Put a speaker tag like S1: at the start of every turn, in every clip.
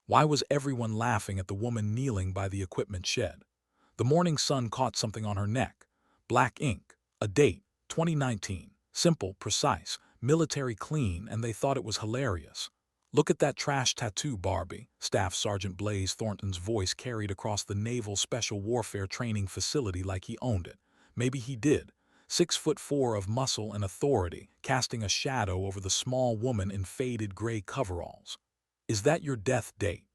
S1: Why was everyone laughing at the woman kneeling by the equipment shed? The morning sun caught something on her neck. Black ink. A date. 2019. Simple, precise, military clean, and they thought it was hilarious. "Look at that trash tattoo, Barbie," Staff Sergeant Blaze Thornton's voice carried across the Naval Special Warfare Training Facility like he owned it. Maybe he did. 6'4" of muscle and authority, casting a shadow over the small woman in faded gray coveralls. "Is that your death date?"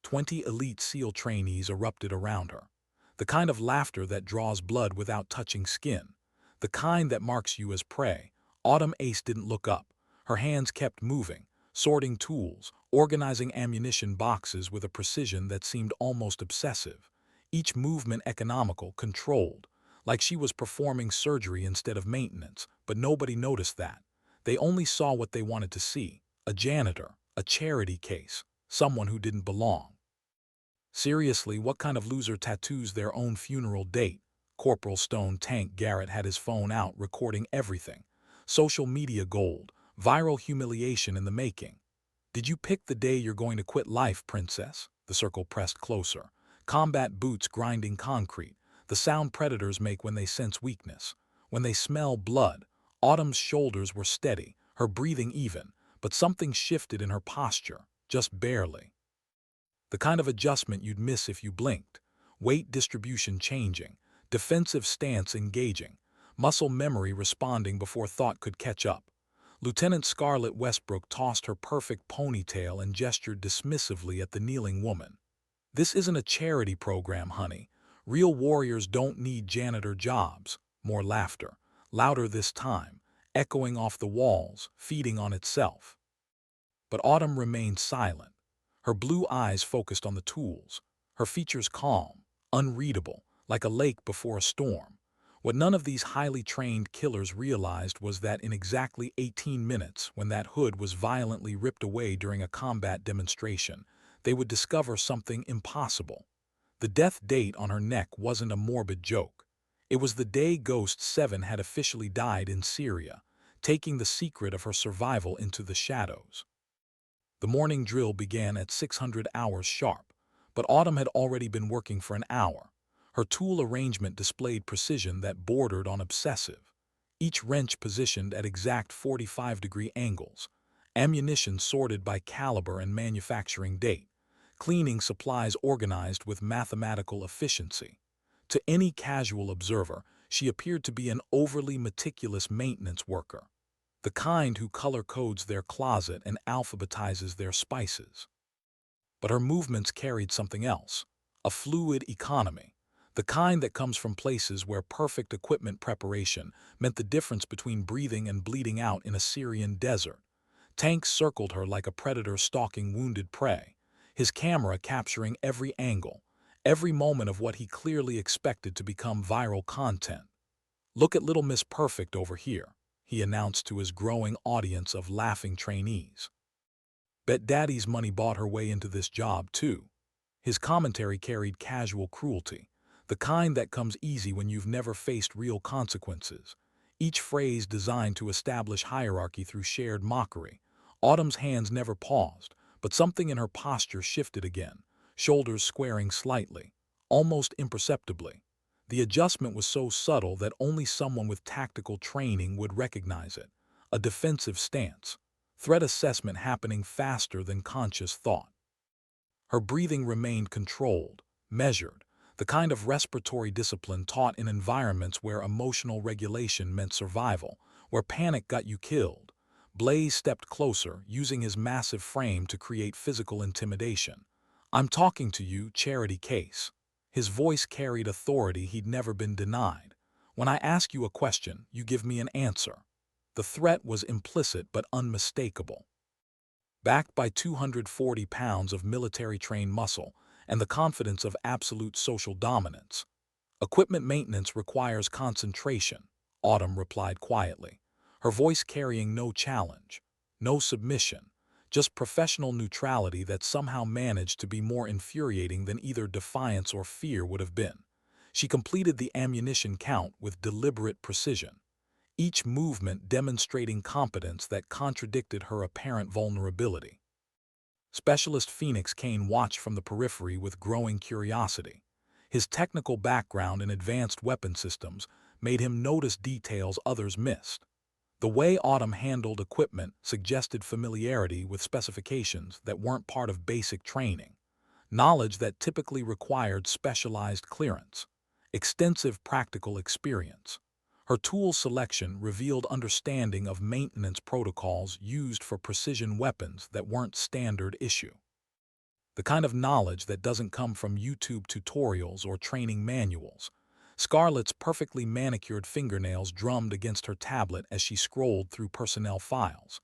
S1: 20 elite SEAL trainees erupted around her. The kind of laughter that draws blood without touching skin. The kind that marks you as prey. Autumn Ace didn't look up. Her hands kept moving, sorting tools, organizing ammunition boxes with a precision that seemed almost obsessive. Each movement economical, controlled, like she was performing surgery instead of maintenance, but nobody noticed that. They only saw what they wanted to see: a janitor, a charity case, someone who didn't belong. Seriously, what kind of loser tattoos their own funeral date? Corporal Stone Tank Garrett had his phone out, recording everything. Social media gold, viral humiliation in the making. "Did you pick the day you're going to quit life, princess?" The circle pressed closer. Combat boots grinding concrete, the sound predators make when they sense weakness. When they smell blood. Autumn's shoulders were steady, her breathing even, but something shifted in her posture, just barely. The kind of adjustment you'd miss if you blinked. Weight distribution changing, defensive stance engaging, muscle memory responding before thought could catch up. Lieutenant Scarlett Westbrook tossed her perfect ponytail and gestured dismissively at the kneeling woman. "This isn't a charity program, honey. Real warriors don't need janitor jobs." More laughter, louder this time, echoing off the walls, feeding on itself. But Autumn remained silent. Her blue eyes focused on the tools, her features calm, unreadable, like a lake before a storm. What none of these highly trained killers realized was that in exactly 18 minutes, when that hood was violently ripped away during a combat demonstration, they would discover something impossible. The death date on her neck wasn't a morbid joke. It was the day Ghost 7 had officially died in Syria, taking the secret of her survival into the shadows. The morning drill began at 600 hours sharp, but Autumn had already been working for an hour. Her tool arrangement displayed precision that bordered on obsessive. Each wrench positioned at exact 45-degree angles, ammunition sorted by caliber and manufacturing date, cleaning supplies organized with mathematical efficiency. To any casual observer, she appeared to be an overly meticulous maintenance worker, the kind who color codes their closet and alphabetizes their spices. But her movements carried something else, a fluid economy, the kind that comes from places where perfect equipment preparation meant the difference between breathing and bleeding out in a Syrian desert. Tanks circled her like a predator stalking wounded prey, his camera capturing every angle, every moment of what he clearly expected to become viral content. "Look at Little Miss Perfect over here," he announced to his growing audience of laughing trainees. "Bet Daddy's money bought her way into this job, too." His commentary carried casual cruelty, the kind that comes easy when you've never faced real consequences. Each phrase designed to establish hierarchy through shared mockery. Autumn's hands never paused, but something in her posture shifted again, shoulders squaring slightly, almost imperceptibly. The adjustment was so subtle that only someone with tactical training would recognize it. A defensive stance. Threat assessment happening faster than conscious thought. Her breathing remained controlled, measured, the kind of respiratory discipline taught in environments where emotional regulation meant survival, where panic got you killed. Blaze stepped closer, using his massive frame to create physical intimidation. "I'm talking to you, charity case." His voice carried authority he'd never been denied. "When I ask you a question, you give me an answer." The threat was implicit but unmistakable. Backed by 240 pounds of military-trained muscle and the confidence of absolute social dominance. "Equipment maintenance requires concentration," Autumn replied quietly, her voice carrying no challenge, no submission, just professional neutrality that somehow managed to be more infuriating than either defiance or fear would have been. She completed the ammunition count with deliberate precision, each movement demonstrating competence that contradicted her apparent vulnerability. Specialist Phoenix Kane watched from the periphery with growing curiosity. His technical background in advanced weapon systems made him notice details others missed. The way Autumn handled equipment suggested familiarity with specifications that weren't part of basic training, knowledge that typically required specialized clearance, extensive practical experience. Her tool selection revealed understanding of maintenance protocols used for precision weapons that weren't standard issue. The kind of knowledge that doesn't come from YouTube tutorials or training manuals. Scarlett's perfectly manicured fingernails drummed against her tablet as she scrolled through personnel files.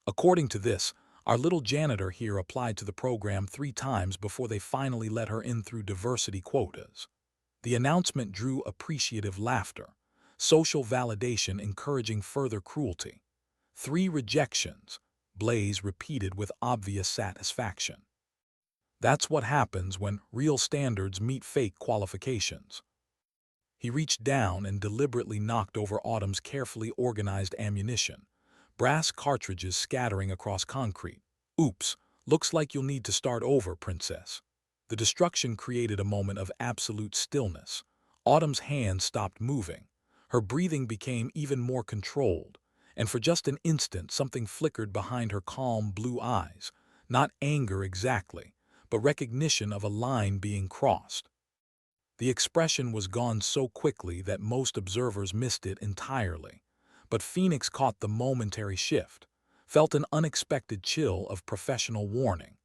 S1: According to this, our little janitor here applied to the program 3 times before they finally let her in through diversity quotas. The announcement drew appreciative laughter, social validation encouraging further cruelty. 3 rejections, Blaze repeated with obvious satisfaction. That's what happens when real standards meet fake qualifications. He reached down and deliberately knocked over Autumn's carefully organized ammunition, brass cartridges scattering across concrete. Oops, looks like you'll need to start over, Princess. The destruction created a moment of absolute stillness. Autumn's hands stopped moving. Her breathing became even more controlled, and for just an instant something flickered behind her calm blue eyes. Not anger exactly, but recognition of a line being crossed. The expression was gone so quickly that most observers missed it entirely. But Phoenix caught the momentary shift, felt an unexpected chill of professional warning.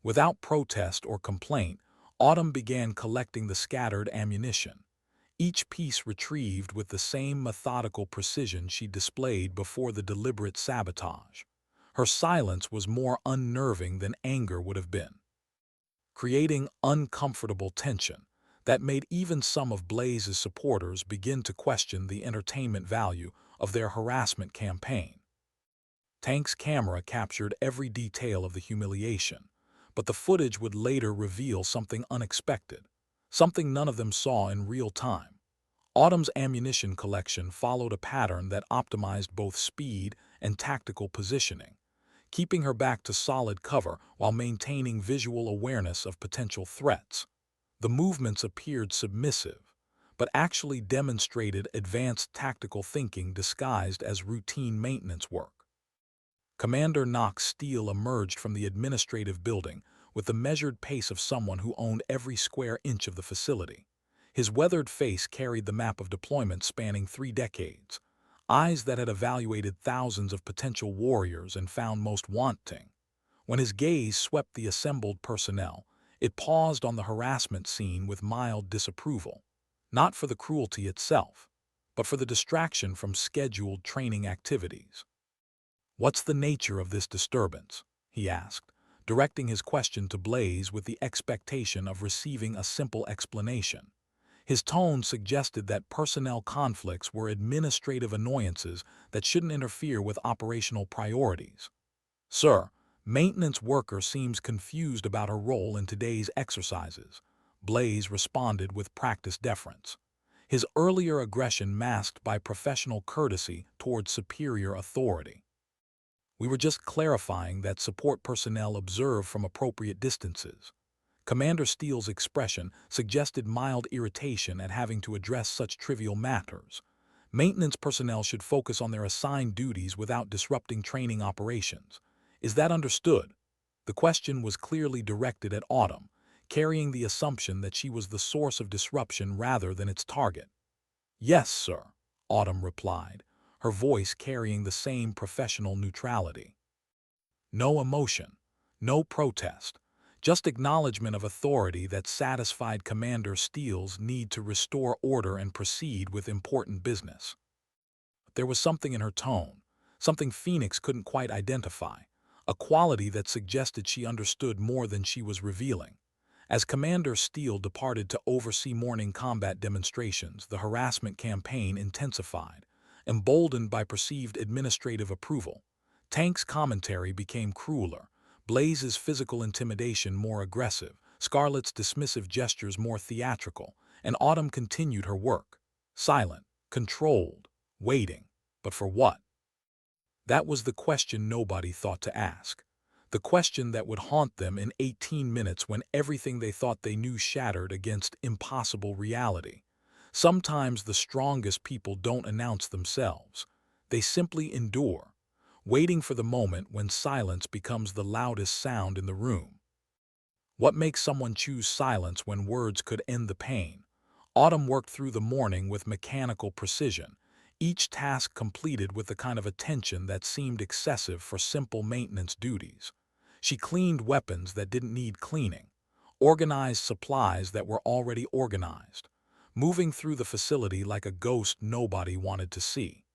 S1: Without protest or complaint, Autumn began collecting the scattered ammunition, each piece retrieved with the same methodical precision she displayed before the deliberate sabotage. Her silence was more unnerving than anger would have been, creating uncomfortable tension that made even some of Blaze's supporters begin to question the entertainment value of their harassment campaign. Tank's camera captured every detail of the humiliation, but the footage would later reveal something unexpected, something none of them saw in real time. Autumn's ammunition collection followed a pattern that optimized both speed and tactical positioning, keeping her back to solid cover while maintaining visual awareness of potential threats. The movements appeared submissive, but actually demonstrated advanced tactical thinking disguised as routine maintenance work. Commander Knox Steele emerged from the administrative building with the measured pace of someone who owned every square inch of the facility. His weathered face carried the map of deployment spanning 3 decades, eyes that had evaluated thousands of potential warriors and found most wanting. When his gaze swept the assembled personnel, it paused on the harassment scene with mild disapproval, not for the cruelty itself, but for the distraction from scheduled training activities. "What's the nature of this disturbance?" he asked, directing his question to Blaze with the expectation of receiving a simple explanation. His tone suggested that personnel conflicts were administrative annoyances that shouldn't interfere with operational priorities. "Sir, maintenance worker seems confused about her role in today's exercises," Blaze responded with practiced deference, his earlier aggression masked by professional courtesy towards superior authority. "We were just clarifying that support personnel observe from appropriate distances." Commander Steele's expression suggested mild irritation at having to address such trivial matters. Maintenance personnel should focus on their assigned duties without disrupting training operations. Is that understood? The question was clearly directed at Autumn, carrying the assumption that she was the source of disruption rather than its target. "Yes, sir," Autumn replied, her voice carrying the same professional neutrality. No emotion, no protest, just acknowledgement of authority that satisfied Commander Steele's need to restore order and proceed with important business. There was something in her tone, something Phoenix couldn't quite identify, a quality that suggested she understood more than she was revealing. As Commander Steele departed to oversee morning combat demonstrations, the harassment campaign intensified, emboldened by perceived administrative approval. Tank's commentary became crueler, Blaze's physical intimidation more aggressive, Scarlett's dismissive gestures more theatrical, and Autumn continued her work, silent, controlled, waiting. But for what? That was the question nobody thought to ask. The question that would haunt them in 18 minutes when everything they thought they knew shattered against impossible reality. Sometimes the strongest people don't announce themselves. They simply endure, waiting for the moment when silence becomes the loudest sound in the room. What makes someone choose silence when words could end the pain? Autumn worked through the morning with mechanical precision, each task completed with the kind of attention that seemed excessive for simple maintenance duties. She cleaned weapons that didn't need cleaning, organized supplies that were already organized, moving through the facility like a ghost nobody wanted to see.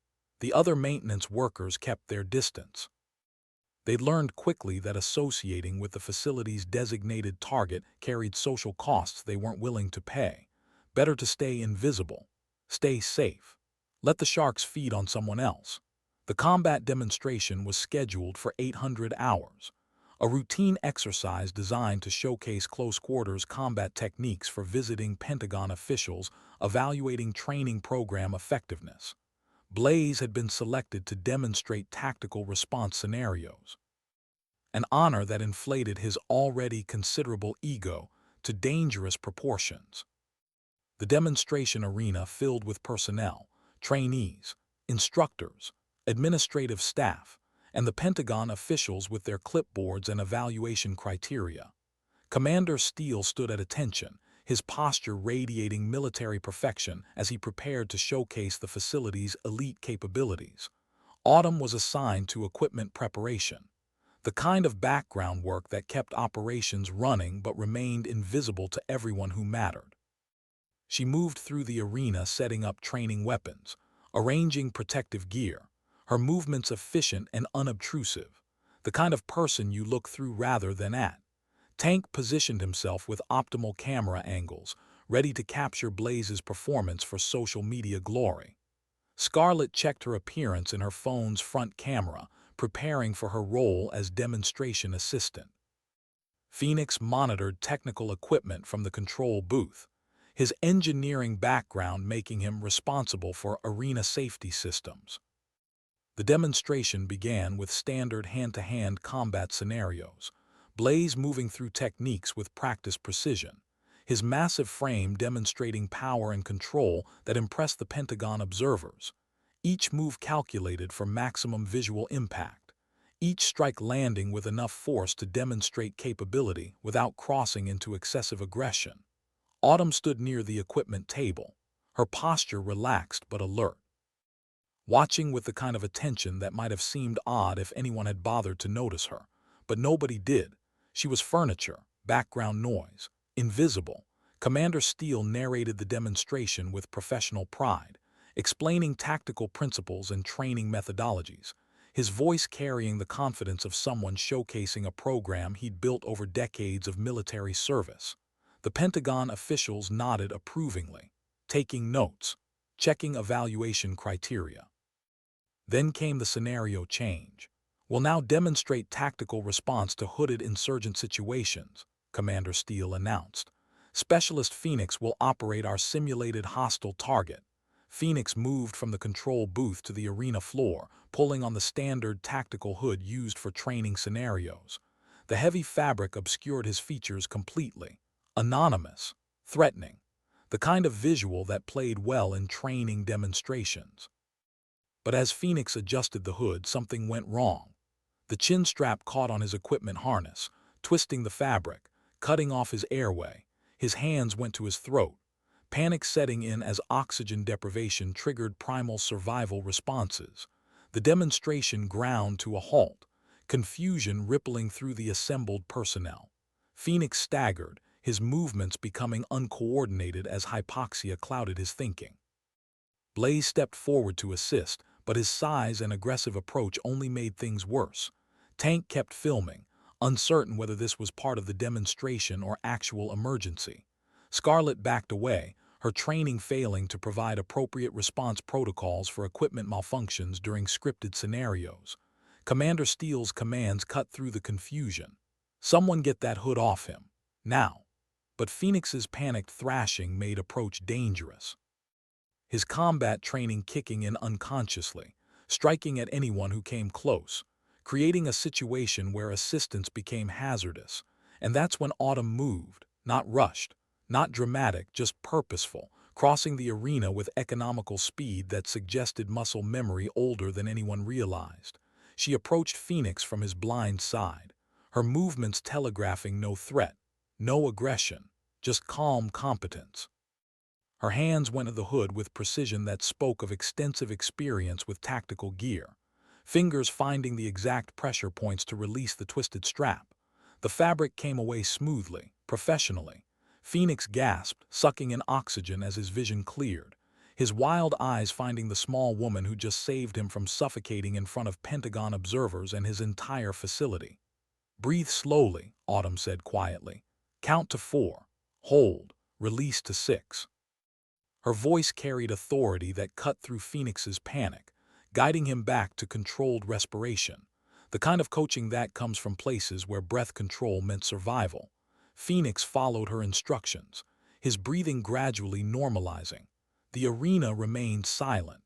S1: The other maintenance workers kept their distance. They learned quickly that associating with the facility's designated target carried social costs they weren't willing to pay. Better to stay invisible, stay safe, let the sharks feed on someone else. The combat demonstration was scheduled for 800 hours, a routine exercise designed to showcase close-quarters combat techniques for visiting Pentagon officials evaluating training program effectiveness. Blaze had been selected to demonstrate tactical response scenarios, an honor that inflated his already considerable ego to dangerous proportions. The demonstration arena filled with personnel, trainees, instructors, administrative staff, and the Pentagon officials with their clipboards and evaluation criteria. Commander Steele stood at attention, his posture radiating military perfection as he prepared to showcase the facility's elite capabilities. Autumn was assigned to equipment preparation, the kind of background work that kept operations running but remained invisible to everyone who mattered. She moved through the arena setting up training weapons, arranging protective gear, her movements efficient and unobtrusive, the kind of person you look through rather than at. Tank positioned himself with optimal camera angles, ready to capture Blaze's performance for social media glory. Scarlett checked her appearance in her phone's front camera, preparing for her role as demonstration assistant. Phoenix monitored technical equipment from the control booth, his engineering background making him responsible for arena safety systems. The demonstration began with standard hand-to-hand combat scenarios, Blaze moving through techniques with practiced precision, his massive frame demonstrating power and control that impressed the Pentagon observers. Each move calculated for maximum visual impact, each strike landing with enough force to demonstrate capability without crossing into excessive aggression. Autumn stood near the equipment table, her posture relaxed but alert, watching with the kind of attention that might have seemed odd if anyone had bothered to notice her. But nobody did. She was furniture, background noise, invisible. Commander Steele narrated the demonstration with professional pride, explaining tactical principles and training methodologies, his voice carrying the confidence of someone showcasing a program he'd built over decades of military service. The Pentagon officials nodded approvingly, taking notes, checking evaluation criteria. Then came the scenario change. "We'll now demonstrate tactical response to hooded insurgent situations," Commander Steele announced. "Specialist Phoenix will operate our simulated hostile target." Phoenix moved from the control booth to the arena floor, pulling on the standard tactical hood used for training scenarios. The heavy fabric obscured his features completely. Anonymous, threatening, the kind of visual that played well in training demonstrations. But as Phoenix adjusted the hood, something went wrong. The chin strap caught on his equipment harness, twisting the fabric, cutting off his airway. His hands went to his throat, panic setting in as oxygen deprivation triggered primal survival responses. The demonstration ground to a halt, confusion rippling through the assembled personnel. Phoenix staggered, his movements becoming uncoordinated as hypoxia clouded his thinking. Blaze stepped forward to assist, but his size and aggressive approach only made things worse. Tank kept filming, uncertain whether this was part of the demonstration or actual emergency. Scarlett backed away, her training failing to provide appropriate response protocols for equipment malfunctions during scripted scenarios. Commander Steele's commands cut through the confusion. "Someone get that hood off him, now." But Phoenix's panicked thrashing made approach dangerous, his combat training kicking in unconsciously, striking at anyone who came close. creating a situation where assistance became hazardous. And that's when Autumn moved, not rushed, not dramatic, just purposeful, crossing the arena with economical speed that suggested muscle memory older than anyone realized. She approached Phoenix from his blind side, her movements telegraphing no threat, no aggression, just calm competence. Her hands went to the hood with precision that spoke of extensive experience with tactical gear, fingers finding the exact pressure points to release the twisted strap. The fabric came away smoothly, professionally. Phoenix gasped, sucking in oxygen as his vision cleared, his wild eyes finding the small woman who just saved him from suffocating in front of Pentagon observers and his entire facility. "Breathe slowly," Autumn said quietly. "Count to 4. Hold. Release to 6. Her voice carried authority that cut through Phoenix's panic, guiding him back to controlled respiration, the kind of coaching that comes from places where breath control meant survival. Phoenix followed her instructions, his breathing gradually normalizing. The arena remained silent,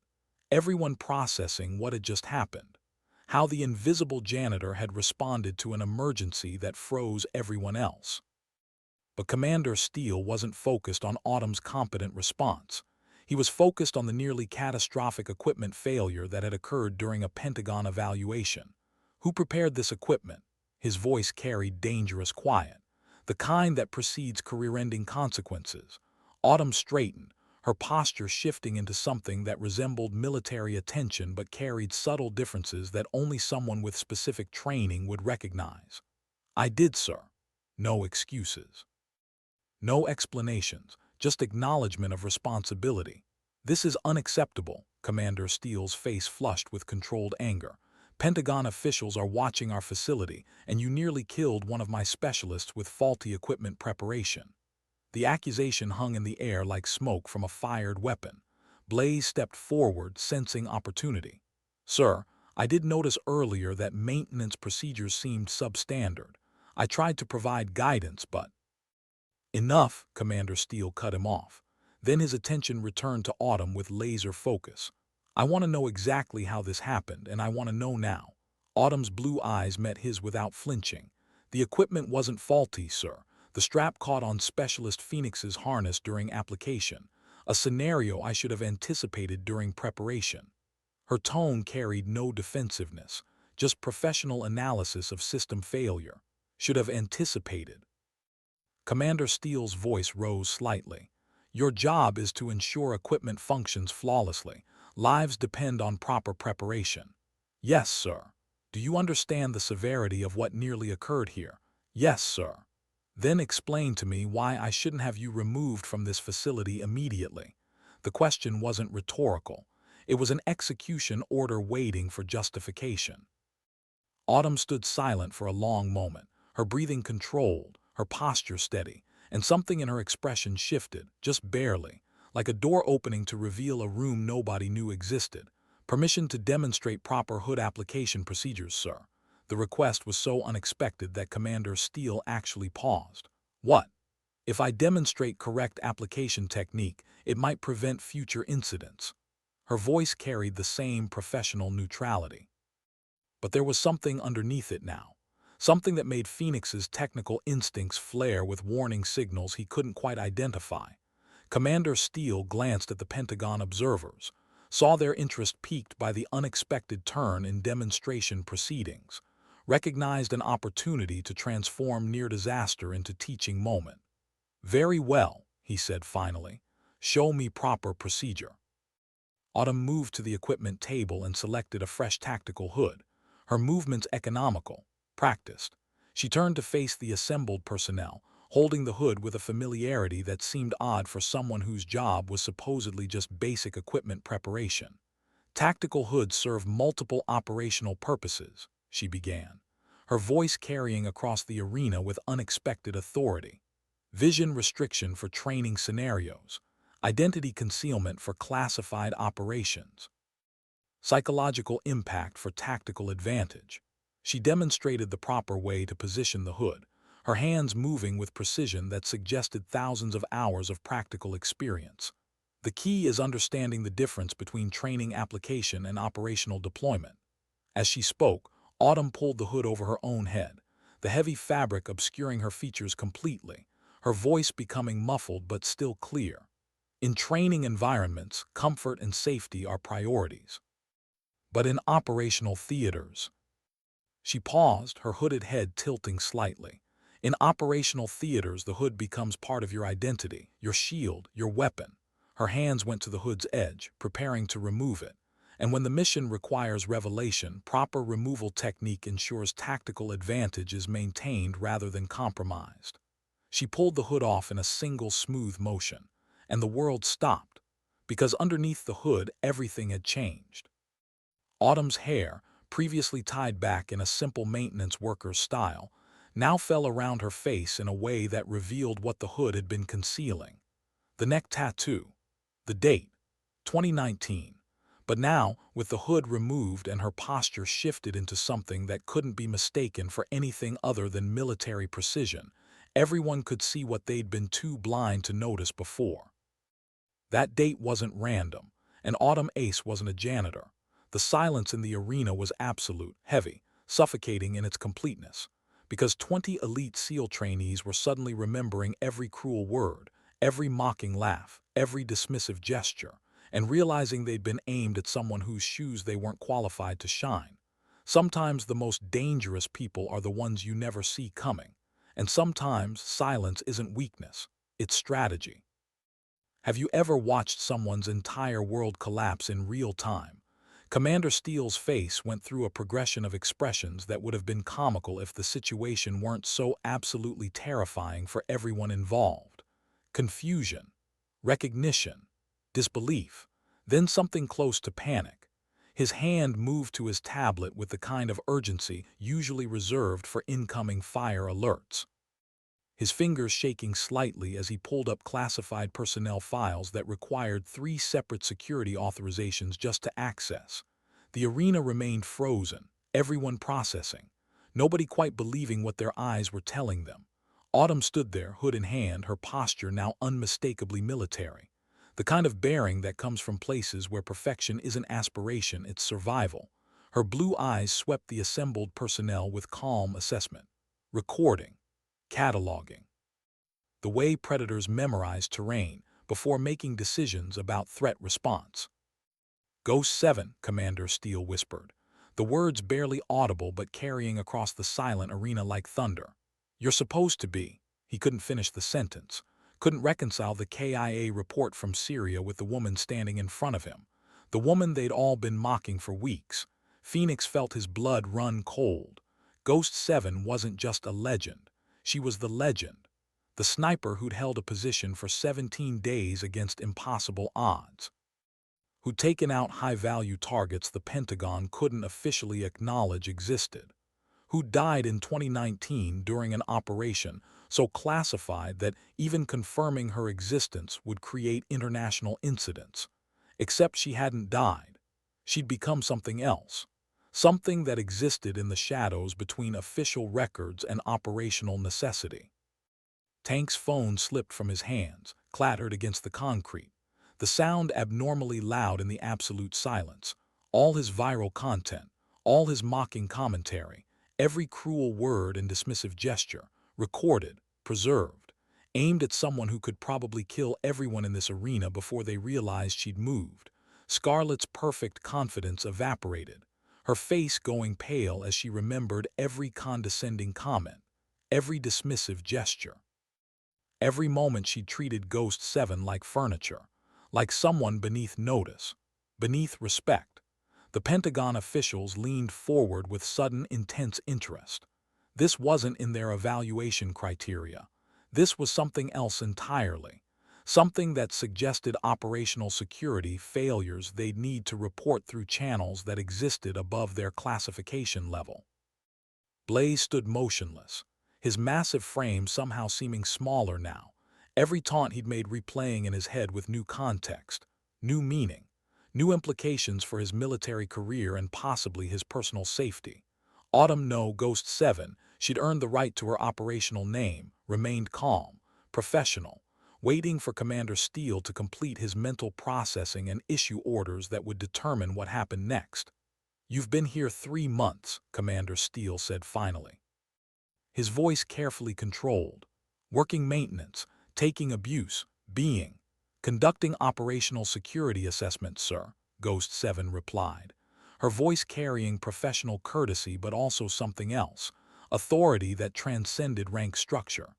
S1: everyone processing what had just happened, how the invisible janitor had responded to an emergency that froze everyone else. But Commander Steele wasn't focused on Autumn's competent response. He was focused on the nearly catastrophic equipment failure that had occurred during a Pentagon evaluation. Who prepared this equipment? His voice carried dangerous quiet, the kind that precedes career-ending consequences. Autumn straightened, her posture shifting into something that resembled military attention but carried subtle differences that only someone with specific training would recognize. "I did, sir." No excuses. No explanations, just acknowledgement of responsibility. "This is unacceptable," Commander Steele's face flushed with controlled anger. "Pentagon officials are watching our facility, and you nearly killed one of my specialists with faulty equipment preparation." The accusation hung in the air like smoke from a fired weapon. Blaze stepped forward, sensing opportunity. "Sir, I did notice earlier that maintenance procedures seemed substandard. I tried to provide guidance, but—" "Enough," Commander Steele cut him off. Then his attention returned to Autumn with laser focus. "I want to know exactly how this happened, and I want to know now." Autumn's blue eyes met his without flinching. "The equipment wasn't faulty, sir. The strap caught on Specialist Phoenix's harness during application, a scenario I should have anticipated during preparation." Her tone carried no defensiveness, just professional analysis of system failure. "Should have anticipated." Commander Steele's voice rose slightly. "Your job is to ensure equipment functions flawlessly. Lives depend on proper preparation." "Yes, sir." "Do you understand the severity of what nearly occurred here?" "Yes, sir." "Then explain to me why I shouldn't have you removed from this facility immediately." The question wasn't rhetorical. It was an execution order waiting for justification. Autumn stood silent for a long moment, her breathing controlled, her posture steady, and something in her expression shifted, just barely, like a door opening to reveal a room nobody knew existed. "Permission to demonstrate proper hood application procedures, sir." The request was so unexpected that Commander Steele actually paused. "What?" "If I demonstrate correct application technique, it might prevent future incidents." Her voice carried the same professional neutrality. But there was something underneath it now. Something that made Phoenix's technical instincts flare with warning signals he couldn't quite identify. Commander Steele glanced at the Pentagon observers, saw their interest piqued by the unexpected turn in demonstration proceedings, recognized an opportunity to transform near disaster into teaching moment. "Very well," he said finally. "Show me proper procedure." Autumn moved to the equipment table and selected a fresh tactical hood, her movements economical, practiced. She turned to face the assembled personnel, holding the hood with a familiarity that seemed odd for someone whose job was supposedly just basic equipment preparation. "Tactical hoods serve multiple operational purposes," she began, her voice carrying across the arena with unexpected authority. "Vision restriction for training scenarios, identity concealment for classified operations, psychological impact for tactical advantage." She demonstrated the proper way to position the hood, her hands moving with precision that suggested thousands of hours of practical experience. "The key is understanding the difference between training application and operational deployment." As she spoke, Autumn pulled the hood over her own head, the heavy fabric obscuring her features completely, her voice becoming muffled but still clear. In training environments, comfort and safety are priorities. But in operational theaters, she paused, her hooded head tilting slightly. In operational theaters, the hood becomes part of your identity, your shield, your weapon. Her hands went to the hood's edge, preparing to remove it. And when the mission requires revelation, proper removal technique ensures tactical advantage is maintained rather than compromised. She pulled the hood off in a single smooth motion, and the world stopped, because underneath the hood everything had changed. Autumn's hair, previously tied back in a simple maintenance worker's style, now fell around her face in a way that revealed what the hood had been concealing. The neck tattoo, the date, 2019. But now, with the hood removed and her posture shifted into something that couldn't be mistaken for anything other than military precision, everyone could see what they'd been too blind to notice before. That date wasn't random, and Autumn Ace wasn't a janitor. The silence in the arena was absolute, heavy, suffocating in its completeness, because 20 elite SEAL trainees were suddenly remembering every cruel word, every mocking laugh, every dismissive gesture, and realizing they'd been aimed at someone whose shoes they weren't qualified to shine. Sometimes the most dangerous people are the ones you never see coming, and sometimes silence isn't weakness, it's strategy. Have you ever watched someone's entire world collapse in real time? Commander Steele's face went through a progression of expressions that would have been comical if the situation weren't so absolutely terrifying for everyone involved. Confusion, recognition, disbelief, then something close to panic. His hand moved to his tablet with the kind of urgency usually reserved for incoming fire alerts, his fingers shaking slightly as he pulled up classified personnel files that required 3 separate security authorizations just to access. The arena remained frozen, everyone processing, nobody quite believing what their eyes were telling them. Autumn stood there, hood in hand, her posture now unmistakably military. The kind of bearing that comes from places where perfection isn't aspiration, it's survival. Her blue eyes swept the assembled personnel with calm assessment. Recording. Cataloging. The way predators memorize terrain before making decisions about threat response. Ghost 7, Commander Steele whispered, the words barely audible but carrying across the silent arena like thunder. You're supposed to be. He couldn't finish the sentence, couldn't reconcile the KIA report from Syria with the woman standing in front of him, the woman they'd all been mocking for weeks. Phoenix felt his blood run cold. Ghost 7 wasn't just a legend. She was the legend, the sniper who'd held a position for 17 days against impossible odds, who'd taken out high-value targets the Pentagon couldn't officially acknowledge existed, who died in 2019 during an operation so classified that even confirming her existence would create international incidents. Except she hadn't died. She'd become something else, something that existed in the shadows between official records and operational necessity. Tank's phone slipped from his hands, clattered against the concrete, the sound abnormally loud in the absolute silence. All his viral content, all his mocking commentary, every cruel word and dismissive gesture, recorded, preserved, aimed at someone who could probably kill everyone in this arena before they realized she'd moved. Scarlett's perfect confidence evaporated, her face going pale as she remembered every condescending comment, every dismissive gesture. Every moment she treated Ghost 7 like furniture, like someone beneath notice, beneath respect. The Pentagon officials leaned forward with sudden, intense interest. This wasn't in their evaluation criteria. This was something else entirely. Something that suggested operational security failures they'd need to report through channels that existed above their classification level. Blaze stood motionless, his massive frame somehow seeming smaller now, every taunt he'd made replaying in his head with new context, new meaning, new implications for his military career and possibly his personal safety. Autumn No Ghost 7, she'd earned the right to her operational name, remained calm, professional, waiting for Commander Steele to complete his mental processing and issue orders that would determine what happened next. "You've been here 3 months," Commander Steele said finally. His voice carefully controlled. "Working maintenance, taking abuse, conducting operational security assessments, sir," Ghost 7 replied, her voice carrying professional courtesy but also something else, authority that transcended rank structure.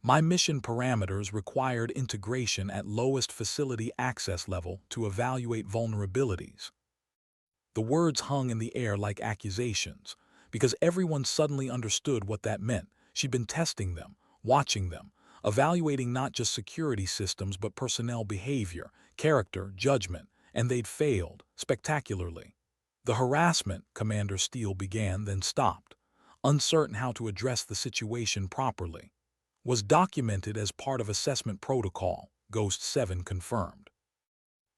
S1: "My mission parameters required integration at lowest facility access level to evaluate vulnerabilities." The words hung in the air like accusations, because everyone suddenly understood what that meant. She'd been testing them, watching them, evaluating not just security systems but personnel behavior, character, judgment, and they'd failed, spectacularly. "The harassment," Commander Steele began, then stopped, uncertain how to address the situation properly, "was documented as part of assessment protocol," Ghost 7 confirmed.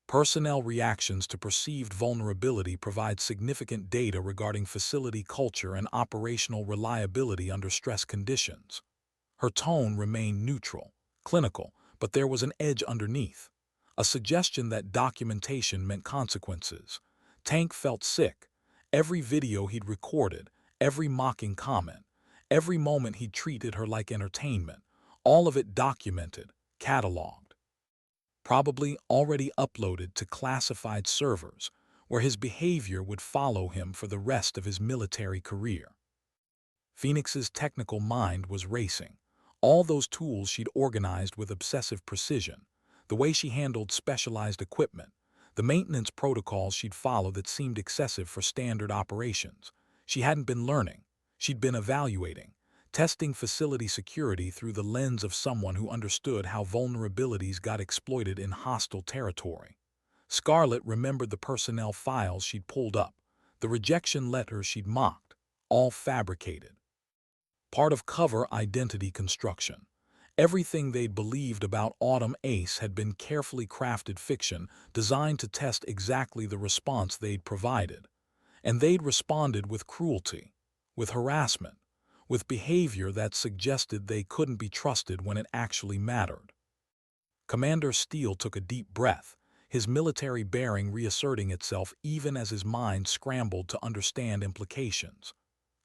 S1: Personnel reactions to perceived vulnerability provide significant data regarding facility culture and operational reliability under stress conditions. Her tone remained neutral, clinical, but there was an edge underneath, a suggestion that documentation meant consequences. Tank felt sick. Every video he'd recorded, every mocking comment, every moment he'd treated her like entertainment, all of it documented, cataloged, probably already uploaded to classified servers, where his behavior would follow him for the rest of his military career. Phoenix's technical mind was racing. All those tools she'd organized with obsessive precision, the way she handled specialized equipment, the maintenance protocols she'd followed that seemed excessive for standard operations. She hadn't been learning. She'd been evaluating, testing facility security through the lens of someone who understood how vulnerabilities got exploited in hostile territory. Scarlett remembered the personnel files she'd pulled up, the rejection letters she'd mocked, all fabricated. Part of cover identity construction. Everything they'd believed about Autumn Ace had been carefully crafted fiction designed to test exactly the response they'd provided. And they'd responded with cruelty, with harassment, with behavior that suggested they couldn't be trusted when it actually mattered. Commander Steele took a deep breath, his military bearing reasserting itself even as his mind scrambled to understand implications.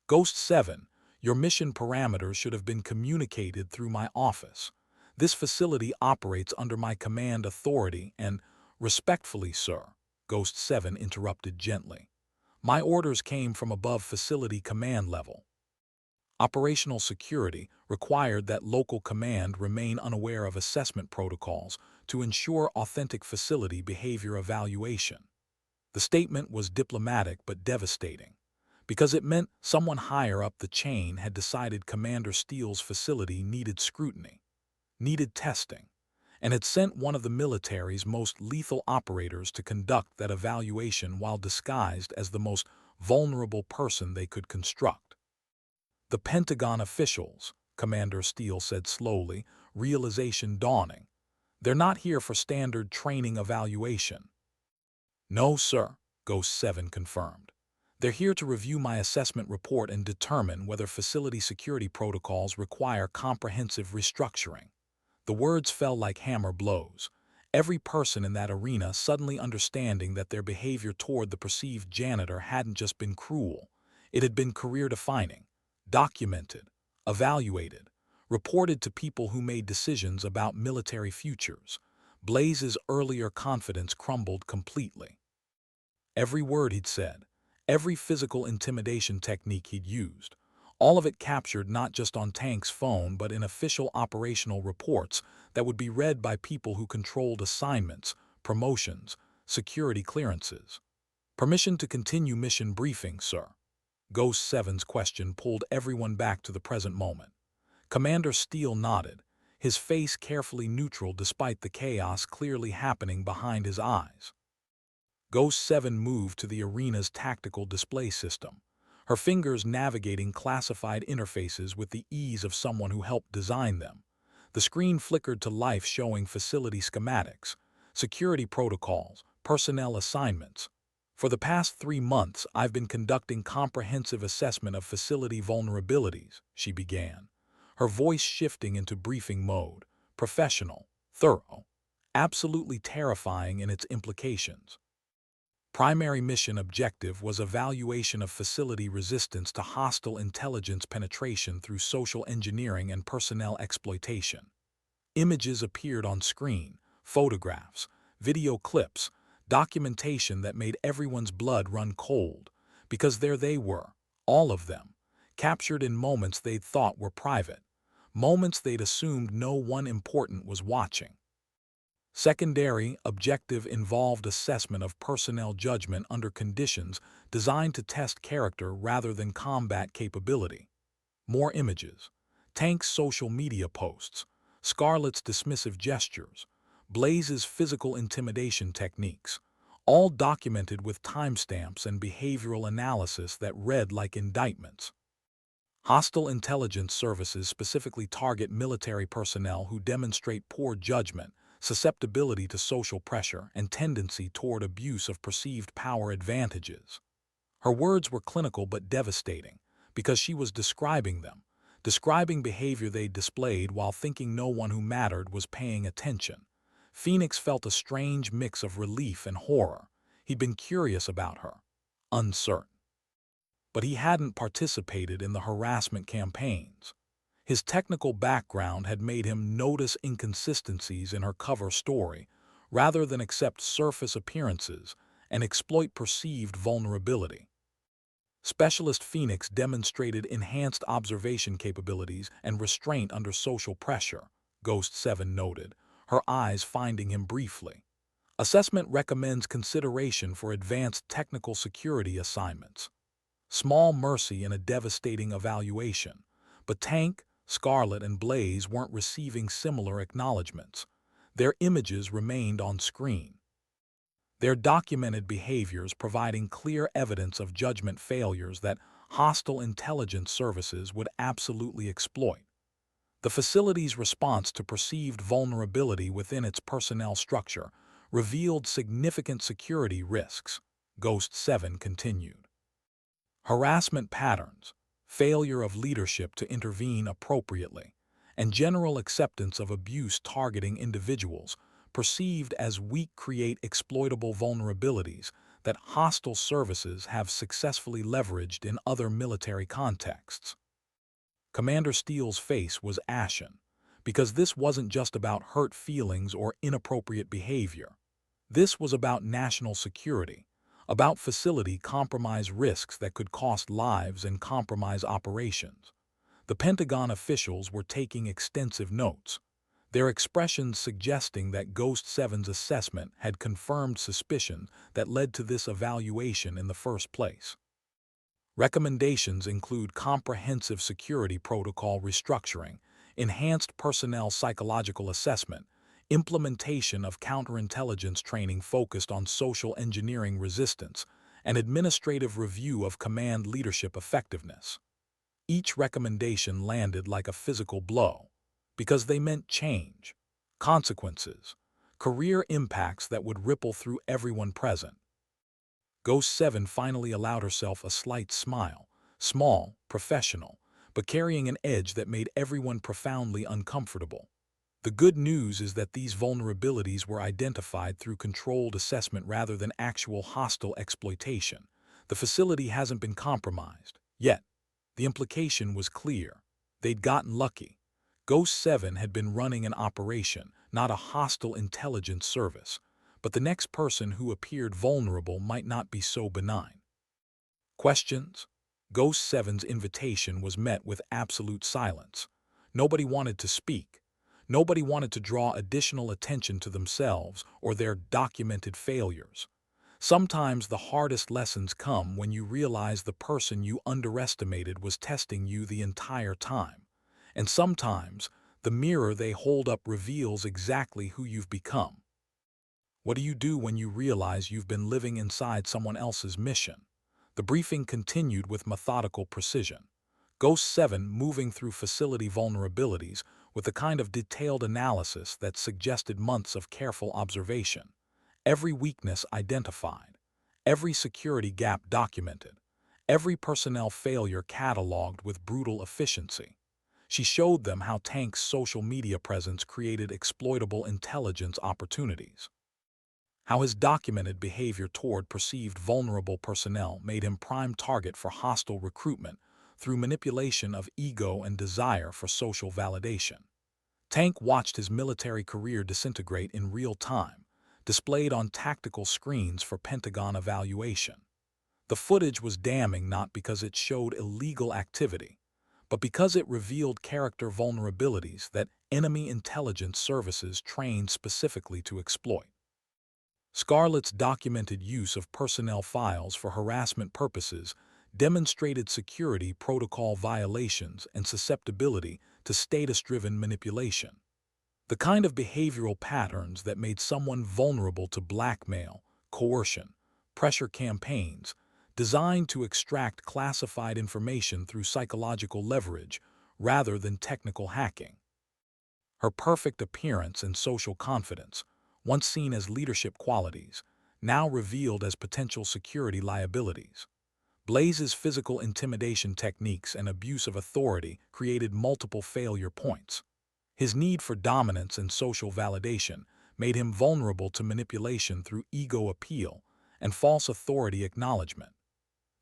S1: "Ghost 7, your mission parameters should have been communicated through my office. This facility operates under my command authority and, respectfully, sir," Ghost 7 interrupted gently, "my orders came from above facility command level. Operational security required that local command remain unaware of assessment protocols to ensure authentic facility behavior evaluation." The statement was diplomatic but devastating, because it meant someone higher up the chain had decided Commander Steele's facility needed scrutiny, needed testing, and had sent one of the military's most lethal operators to conduct that evaluation while disguised as the most vulnerable person they could construct. "The Pentagon officials," Commander Steele said slowly, realization dawning. "They're not here for standard training evaluation." "No, sir," Ghost 7 confirmed. "They're here to review my assessment report and determine whether facility security protocols require comprehensive restructuring." The words fell like hammer blows, every person in that arena suddenly understanding that their behavior toward the perceived janitor hadn't just been cruel, it had been career-defining, documented, evaluated, reported to people who made decisions about military futures. Blaze's earlier confidence crumbled completely. Every word he'd said, every physical intimidation technique he'd used, all of it captured not just on Tank's phone but in official operational reports that would be read by people who controlled assignments, promotions, security clearances. "Permission to continue mission briefing, sir." Ghost 7's question pulled everyone back to the present moment. Commander Steele nodded, his face carefully neutral despite the chaos clearly happening behind his eyes. Ghost 7 moved to the arena's tactical display system, her fingers navigating classified interfaces with the ease of someone who helped design them. The screen flickered to life showing facility schematics, security protocols, personnel assignments. "For the past 3 months, I've been conducting comprehensive assessment of facility vulnerabilities," she began, her voice shifting into briefing mode, professional, thorough, absolutely terrifying in its implications. Primary mission objective was evaluation of facility resistance to hostile intelligence penetration through social engineering and personnel exploitation. Images appeared on screen, photographs, video clips, documentation that made everyone's blood run cold, because there they were, all of them, captured in moments they'd thought were private, moments they'd assumed no one important was watching. Secondary objective involved assessment of personnel judgment under conditions designed to test character rather than combat capability. More images, Tank's social media posts, Scarlett's dismissive gestures, Blaze's physical intimidation techniques, all documented with timestamps and behavioral analysis that read like indictments. Hostile intelligence services specifically target military personnel who demonstrate poor judgment, susceptibility to social pressure, and tendency toward abuse of perceived power advantages. Her words were clinical but devastating, because she was describing them, describing behavior they displayed while thinking no one who mattered was paying attention. Phoenix felt a strange mix of relief and horror. He'd been curious about her, uncertain. But he hadn't participated in the harassment campaigns. His technical background had made him notice inconsistencies in her cover story, rather than accept surface appearances and exploit perceived vulnerability. Specialist Phoenix demonstrated enhanced observation capabilities and restraint under social pressure, Ghost 7 noted, her eyes finding him briefly. Assessment recommends consideration for advanced technical security assignments. Small mercy in a devastating evaluation, but Tank, Scarlett, and Blaze weren't receiving similar acknowledgments. Their images remained on screen, their documented behaviors providing clear evidence of judgment failures that hostile intelligence services would absolutely exploit. The facility's response to perceived vulnerability within its personnel structure revealed significant security risks, Ghost 7 continued. Harassment patterns, failure of leadership to intervene appropriately, and general acceptance of abuse targeting individuals perceived as weak create exploitable vulnerabilities that hostile services have successfully leveraged in other military contexts. Commander Steele's face was ashen, because this wasn't just about hurt feelings or inappropriate behavior. This was about national security, about facility compromise risks that could cost lives and compromise operations. The Pentagon officials were taking extensive notes, their expressions suggesting that Ghost 7's assessment had confirmed suspicion that led to this evaluation in the first place. Recommendations include comprehensive security protocol restructuring, enhanced personnel psychological assessment, implementation of counterintelligence training focused on social engineering resistance, and administrative review of command leadership effectiveness. Each recommendation landed like a physical blow, because they meant change, consequences, career impacts that would ripple through everyone present. Ghost 7 finally allowed herself a slight smile, small, professional, but carrying an edge that made everyone profoundly uncomfortable. The good news is that these vulnerabilities were identified through controlled assessment rather than actual hostile exploitation. The facility hasn't been compromised, yet. The implication was clear. They'd gotten lucky. Ghost 7 had been running an operation, not a hostile intelligence service, but the next person who appeared vulnerable might not be so benign. Questions? Ghost 7's invitation was met with absolute silence. Nobody wanted to speak. Nobody wanted to draw additional attention to themselves or their documented failures. Sometimes the hardest lessons come when you realize the person you underestimated was testing you the entire time. And sometimes the mirror they hold up reveals exactly who you've become. What do you do when you realize you've been living inside someone else's mission? The briefing continued with methodical precision. Ghost 7 moving through facility vulnerabilities with the kind of detailed analysis that suggested months of careful observation. Every weakness identified, every security gap documented, every personnel failure cataloged with brutal efficiency. She showed them how Tank's social media presence created exploitable intelligence opportunities. How his documented behavior toward perceived vulnerable personnel made him prime target for hostile recruitment through manipulation of ego and desire for social validation. Tank watched his military career disintegrate in real time, displayed on tactical screens for Pentagon evaluation. The footage was damning not because it showed illegal activity, but because it revealed character vulnerabilities that enemy intelligence services trained specifically to exploit. Scarlett's documented use of personnel files for harassment purposes demonstrated security protocol violations and susceptibility to status-driven manipulation. The kind of behavioral patterns that made someone vulnerable to blackmail, coercion, pressure campaigns, designed to extract classified information through psychological leverage rather than technical hacking. Her perfect appearance and social confidence, once seen as leadership qualities, now revealed as potential security liabilities. Blaze's physical intimidation techniques and abuse of authority created multiple failure points. His need for dominance and social validation made him vulnerable to manipulation through ego appeal and false authority acknowledgement,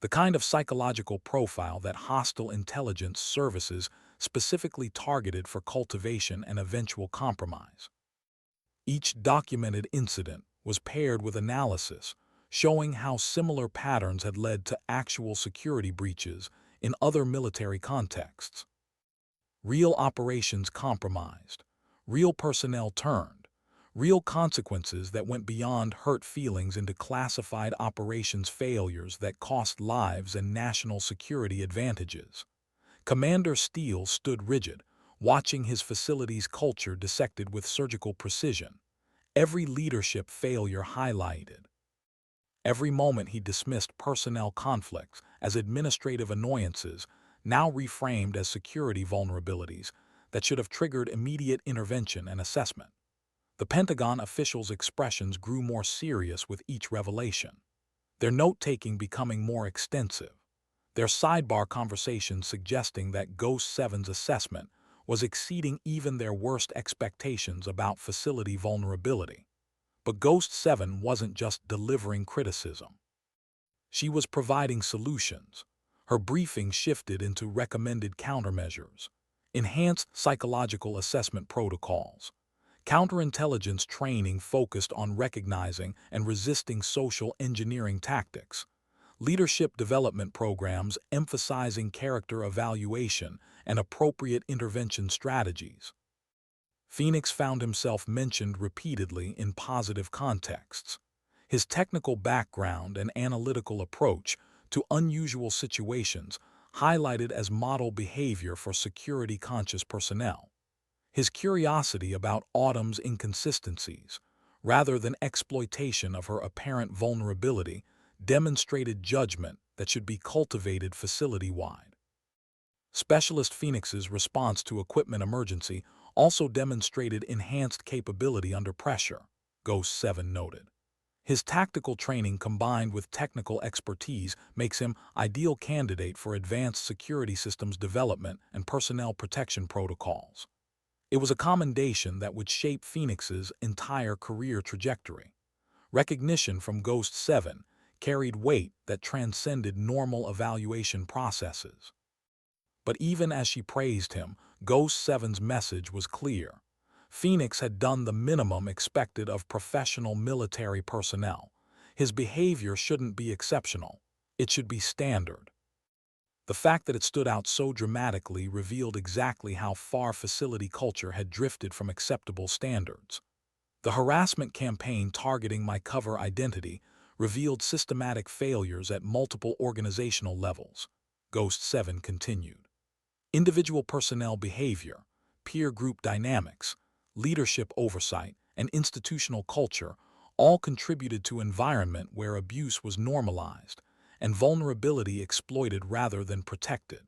S1: the kind of psychological profile that hostile intelligence services specifically targeted for cultivation and eventual compromise. Each documented incident was paired with analysis showing how similar patterns had led to actual security breaches in other military contexts. Real operations compromised, real personnel turned, real consequences that went beyond hurt feelings into classified operations failures that cost lives and national security advantages. Commander Steele stood rigid, watching his facility's culture dissected with surgical precision. Every leadership failure highlighted. Every moment he dismissed personnel conflicts as administrative annoyances, now reframed as security vulnerabilities that should have triggered immediate intervention and assessment. The Pentagon officials' expressions grew more serious with each revelation, their note-taking becoming more extensive, their sidebar conversations suggesting that Ghost 7's assessment was exceeding even their worst expectations about facility vulnerability. But Ghost 7 wasn't just delivering criticism. She was providing solutions. Her briefing shifted into recommended countermeasures, enhanced psychological assessment protocols, counterintelligence training focused on recognizing and resisting social engineering tactics, leadership development programs emphasizing character evaluation and appropriate intervention strategies. Phoenix found himself mentioned repeatedly in positive contexts. His technical background and analytical approach to unusual situations highlighted as model behavior for security-conscious personnel. His curiosity about Autumn's inconsistencies, rather than exploitation of her apparent vulnerability, demonstrated judgment that should be cultivated facility-wide. Specialist Phoenix's response to equipment emergency also demonstrated enhanced capability under pressure, Ghost 7 noted. His tactical training combined with technical expertise makes him ideal candidate for advanced security systems development and personnel protection protocols. It was a commendation that would shape Phoenix's entire career trajectory. Recognition from Ghost 7 carried weight that transcended normal evaluation processes. But even as she praised him, Ghost 7's message was clear. Phoenix had done the minimum expected of professional military personnel. His behavior shouldn't be exceptional. It should be standard. The fact that it stood out so dramatically revealed exactly how far facility culture had drifted from acceptable standards. The harassment campaign targeting my cover identity revealed systematic failures at multiple organizational levels, Ghost 7 continued. Individual personnel behavior, peer group dynamics, leadership oversight, and institutional culture all contributed to an environment where abuse was normalized and vulnerability exploited rather than protected.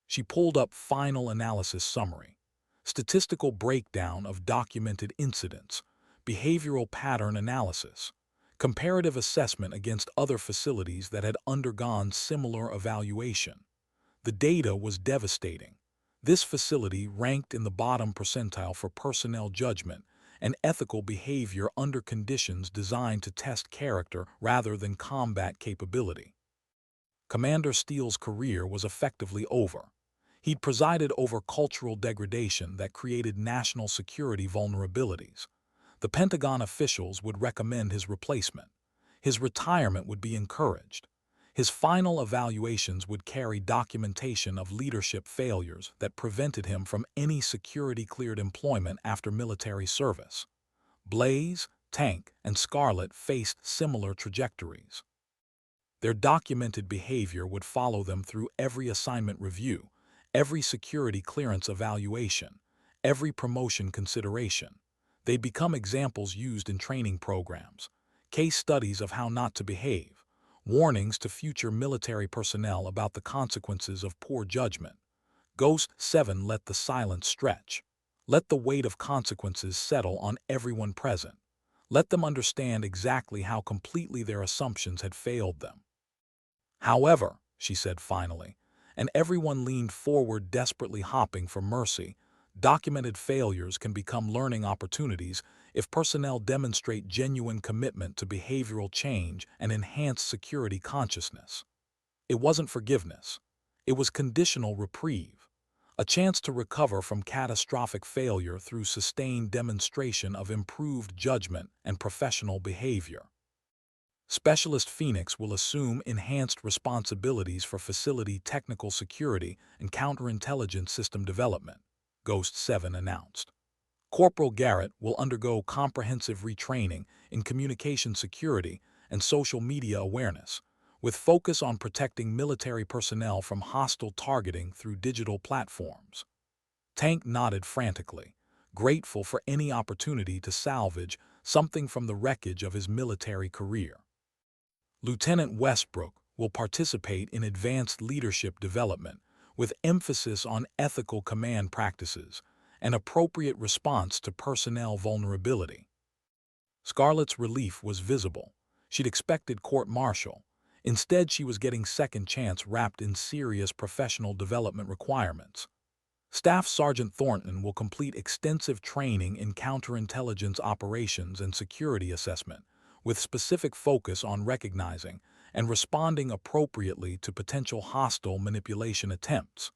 S1: She pulled up final analysis summary, statistical breakdown of documented incidents, behavioral pattern analysis, comparative assessment against other facilities that had undergone similar evaluation. The data was devastating. This facility ranked in the bottom percentile for personnel judgment and ethical behavior under conditions designed to test character rather than combat capability. Commander Steele's career was effectively over. He'd presided over cultural degradation that created national security vulnerabilities. The Pentagon officials would recommend his replacement. His retirement would be encouraged. His final evaluations would carry documentation of leadership failures that prevented him from any security-cleared employment after military service. Blaze, Tank, and Scarlet faced similar trajectories. Their documented behavior would follow them through every assignment review, every security clearance evaluation, every promotion consideration. They'd become examples used in training programs, case studies of how not to behave, warnings to future military personnel about the consequences of poor judgment. Ghost 7 let the silence stretch. Let the weight of consequences settle on everyone present. Let them understand exactly how completely their assumptions had failed them. However, she said finally, and everyone leaned forward desperately hoping for mercy, documented failures can become learning opportunities if personnel demonstrate genuine commitment to behavioral change and enhanced security consciousness. It wasn't forgiveness. It was conditional reprieve, a chance to recover from catastrophic failure through sustained demonstration of improved judgment and professional behavior. Specialist Phoenix will assume enhanced responsibilities for facility technical security and counterintelligence system development, Ghost 7 announced. Corporal Garrett will undergo comprehensive retraining in communication security and social media awareness, with focus on protecting military personnel from hostile targeting through digital platforms. Tank nodded frantically, grateful for any opportunity to salvage something from the wreckage of his military career. Lieutenant Westbrook will participate in advanced leadership development with emphasis on ethical command practices and appropriate response to personnel vulnerability. Scarlett's relief was visible. She'd expected court-martial. Instead, she was getting second chance wrapped in serious professional development requirements. Staff Sergeant Thornton will complete extensive training in counterintelligence operations and security assessment, with specific focus on recognizing and responding appropriately to potential hostile manipulation attempts.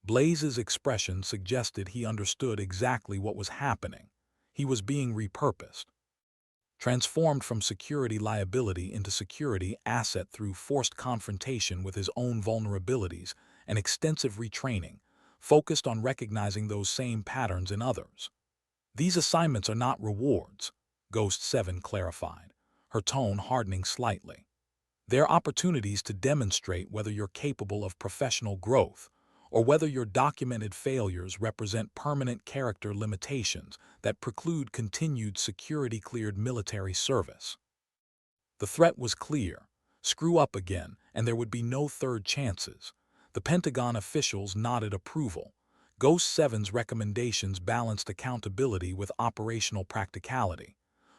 S1: Blaze's expression suggested he understood exactly what was happening. He was being repurposed, transformed from security liability into security asset through forced confrontation with his own vulnerabilities and extensive retraining, focused on recognizing those same patterns in others. These assignments are not rewards, Ghost 7 clarified, her tone hardening slightly. They're opportunities to demonstrate whether you're capable of professional growth or whether your documented failures represent permanent character limitations that preclude continued security-cleared military service. The threat was clear. Screw up again, and there would be no third chances. The Pentagon officials nodded approval. Ghost 7's recommendations balanced accountability with operational practicality.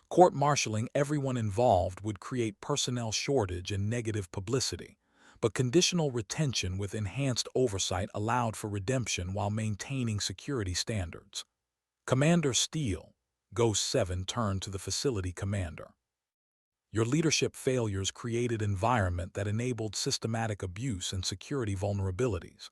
S1: Court-martialing everyone involved would create personnel shortage and negative publicity, but conditional retention with enhanced oversight allowed for redemption while maintaining security standards. Commander Steele, Ghost 7 turned to the facility commander. Your leadership failures created an environment that enabled systematic abuse and security vulnerabilities.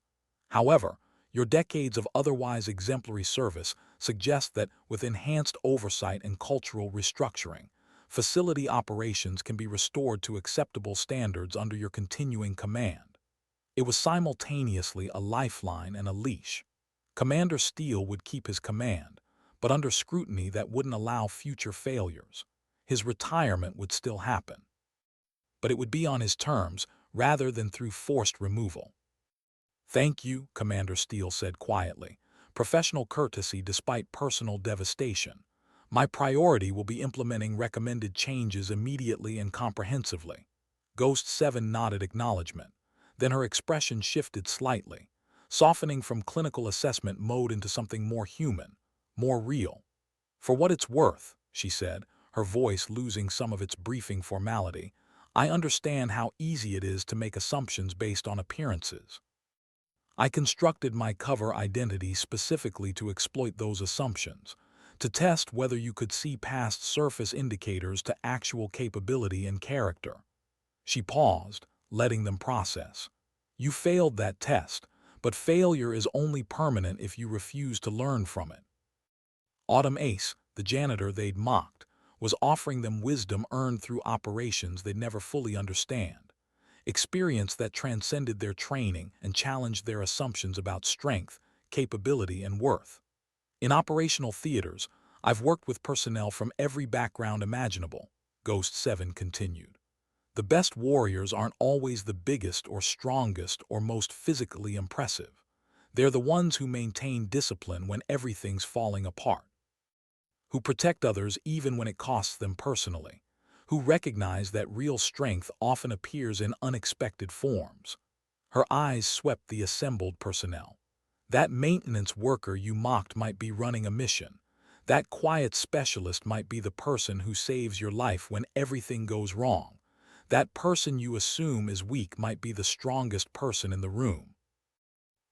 S1: However, your decades of otherwise exemplary service suggest that with enhanced oversight and cultural restructuring, facility operations can be restored to acceptable standards under your continuing command. It was simultaneously a lifeline and a leash. Commander Steele would keep his command, but under scrutiny that wouldn't allow future failures. His retirement would still happen, but it would be on his terms rather than through forced removal. "Thank you," Commander Steele said quietly, professional courtesy despite personal devastation. "My priority will be implementing recommended changes immediately and comprehensively." Ghost 7 nodded acknowledgement. Then her expression shifted slightly, softening from clinical assessment mode into something more human, more real. "For what it's worth," she said, her voice losing some of its briefing formality, "I understand how easy it is to make assumptions based on appearances. I constructed my cover identity specifically to exploit those assumptions, to test whether you could see past surface indicators to actual capability and character. She paused, letting them process. You failed that test, but failure is only permanent if you refuse to learn from it. Autumn Ace, the janitor they'd mocked, was offering them wisdom earned through operations they'd never fully understand, experience that transcended their training and challenged their assumptions about strength, capability, and worth. In operational theaters, I've worked with personnel from every background imaginable, Ghost 7 continued. The best warriors aren't always the biggest or strongest or most physically impressive. They're the ones who maintain discipline when everything's falling apart, who protect others even when it costs them personally, who recognize that real strength often appears in unexpected forms. Her eyes swept the assembled personnel. That maintenance worker you mocked might be running a mission. That quiet specialist might be the person who saves your life when everything goes wrong. That person you assume is weak might be the strongest person in the room.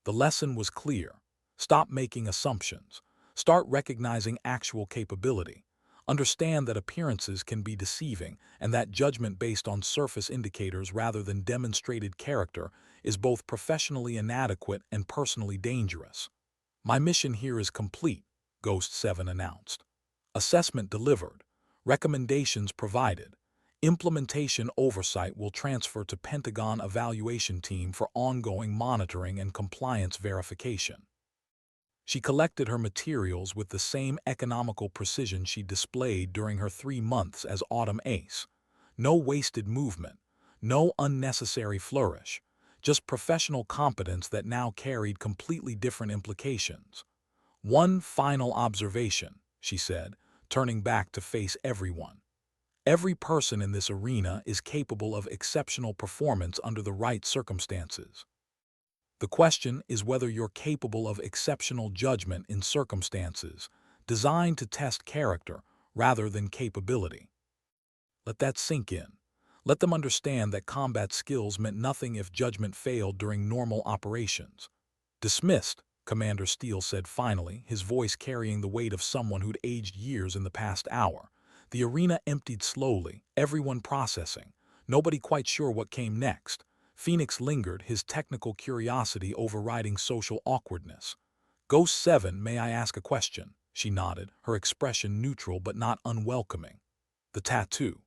S1: The lesson was clear. Stop making assumptions. Start recognizing actual capability. Understand that appearances can be deceiving and that judgment based on surface indicators rather than demonstrated character is both professionally inadequate and personally dangerous. My mission here is complete, Ghost 7 announced. Assessment delivered. Recommendations provided. Implementation oversight will transfer to Pentagon Evaluation Team for ongoing monitoring and compliance verification. She collected her materials with the same economical precision she displayed during her 3 months as Autumn Ace. No wasted movement, no unnecessary flourish, just professional competence that now carried completely different implications. One final observation, she said, turning back to face everyone. Every person in this arena is capable of exceptional performance under the right circumstances. The question is whether you're capable of exceptional judgment in circumstances designed to test character rather than capability. Let that sink in. Let them understand that combat skills meant nothing if judgment failed during normal operations. Dismissed, Commander Steele said finally, his voice carrying the weight of someone who'd aged years in the past hour. The arena emptied slowly, everyone processing, nobody quite sure what came next. Phoenix lingered, his technical curiosity overriding social awkwardness. Ghost 7, may I ask a question? She nodded, her expression neutral but not unwelcoming. The tattoo.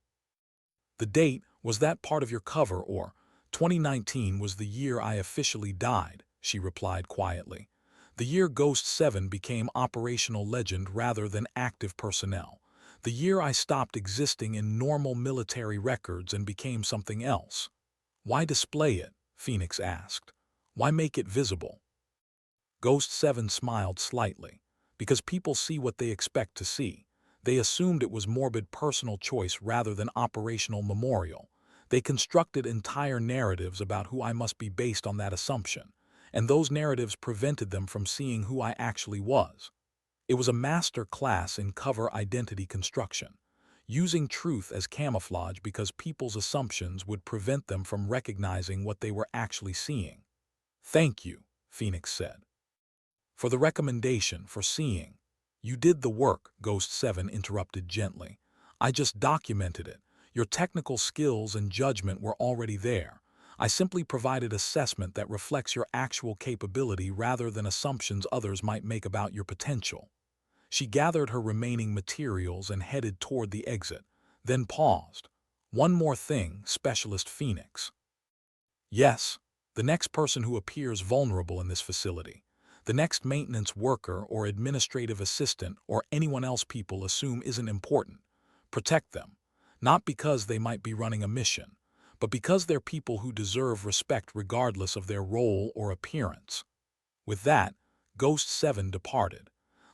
S1: The date, was that part of your cover or 2019 was the year I officially died, she replied quietly. The year Ghost 7 became operational legend rather than active personnel. The year I stopped existing in normal military records and became something else. Why display it? Phoenix asked. Why make it visible? Ghost 7 smiled slightly. Because people see what they expect to see. They assumed it was morbid personal choice rather than operational memorial. They constructed entire narratives about who I must be based on that assumption, and those narratives prevented them from seeing who I actually was. It was a master class in cover identity construction, using truth as camouflage because people's assumptions would prevent them from recognizing what they were actually seeing. Thank you, Phoenix said. For the recommendation, for seeing. You did the work, Ghost 7 interrupted gently. I just documented it. Your technical skills and judgment were already there. I simply provided assessment that reflects your actual capability rather than assumptions others might make about your potential. She gathered her remaining materials and headed toward the exit, then paused. One more thing, Specialist Phoenix. Yes, the next person who appears vulnerable in this facility, the next maintenance worker or administrative assistant or anyone else people assume isn't important, protect them, not because they might be running a mission, but because they're people who deserve respect regardless of their role or appearance. With that, Ghost 7 departed,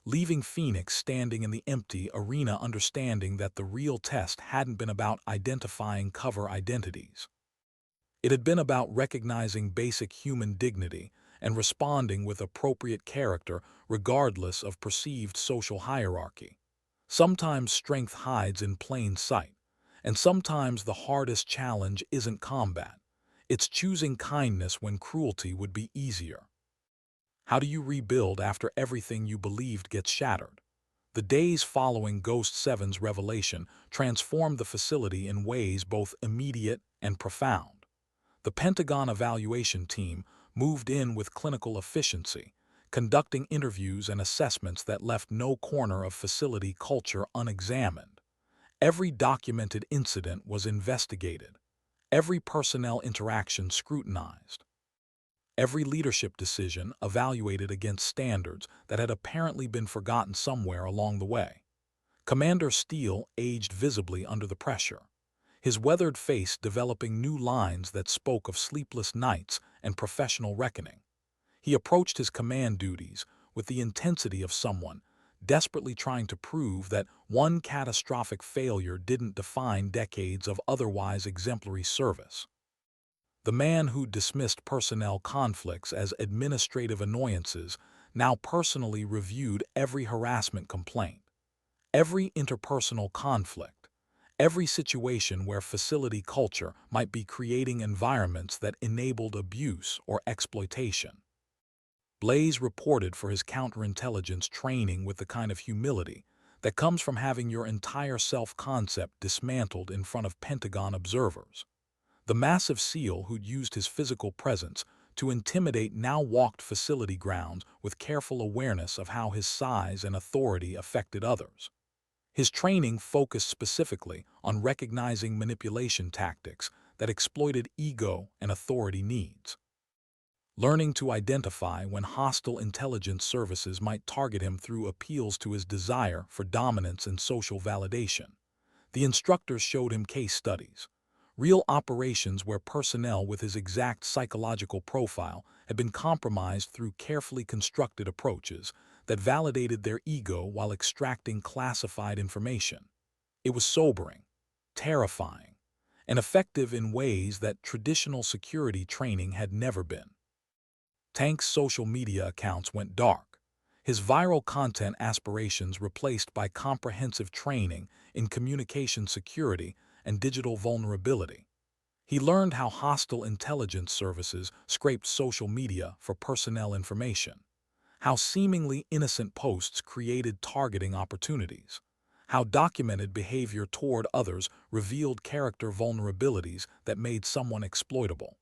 S1: leaving Phoenix standing in the empty arena understanding that the real test hadn't been about identifying cover identities. It had been about recognizing basic human dignity and responding with appropriate character regardless of perceived social hierarchy. Sometimes strength hides in plain sight, and sometimes the hardest challenge isn't combat. It's choosing kindness when cruelty would be easier. How do you rebuild after everything you believed gets shattered? The days following Ghost 7's revelation transformed the facility in ways both immediate and profound. The Pentagon evaluation team moved in with clinical efficiency, conducting interviews and assessments that left no corner of facility culture unexamined. Every documented incident was investigated, every personnel interaction scrutinized, every leadership decision evaluated against standards that had apparently been forgotten somewhere along the way. Commander Steele aged visibly under the pressure, his weathered face developing new lines that spoke of sleepless nights and professional reckoning. He approached his command duties with the intensity of someone desperately trying to prove that one catastrophic failure didn't define decades of otherwise exemplary service. The man who dismissed personnel conflicts as administrative annoyances now personally reviewed every harassment complaint, every interpersonal conflict, every situation where facility culture might be creating environments that enabled abuse or exploitation. Blaze reported for his counterintelligence training with the kind of humility that comes from having your entire self-concept dismantled in front of Pentagon observers. The massive SEAL who'd used his physical presence to intimidate now walked facility grounds with careful awareness of how his size and authority affected others. His training focused specifically on recognizing manipulation tactics that exploited ego and authority needs. Learning to identify when hostile intelligence services might target him through appeals to his desire for dominance and social validation. The instructors showed him case studies, real operations where personnel with his exact psychological profile had been compromised through carefully constructed approaches that validated their ego while extracting classified information. It was sobering, terrifying, and effective in ways that traditional security training had never been. Tank's social media accounts went dark, his viral content aspirations replaced by comprehensive training in communication security and digital vulnerability. He learned how hostile intelligence services scraped social media for personnel information, how seemingly innocent posts created targeting opportunities, how documented behavior toward others revealed character vulnerabilities that made someone exploitable.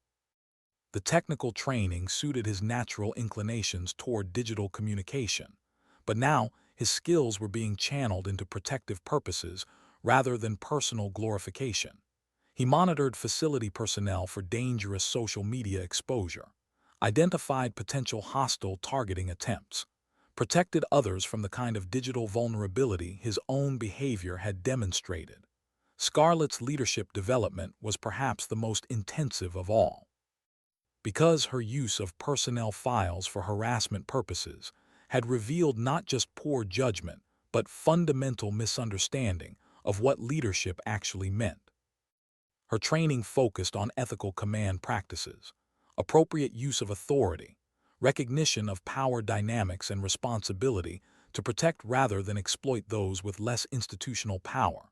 S1: The technical training suited his natural inclinations toward digital communication, but now his skills were being channeled into protective purposes rather than personal glorification. He monitored facility personnel for dangerous social media exposure, identified potential hostile targeting attempts, protected others from the kind of digital vulnerability his own behavior had demonstrated. Scarlett's leadership development was perhaps the most intensive of all, because her use of personnel files for harassment purposes had revealed not just poor judgment, but fundamental misunderstanding of what leadership actually meant. Her training focused on ethical command practices, appropriate use of authority, recognition of power dynamics and responsibility to protect rather than exploit those with less institutional power.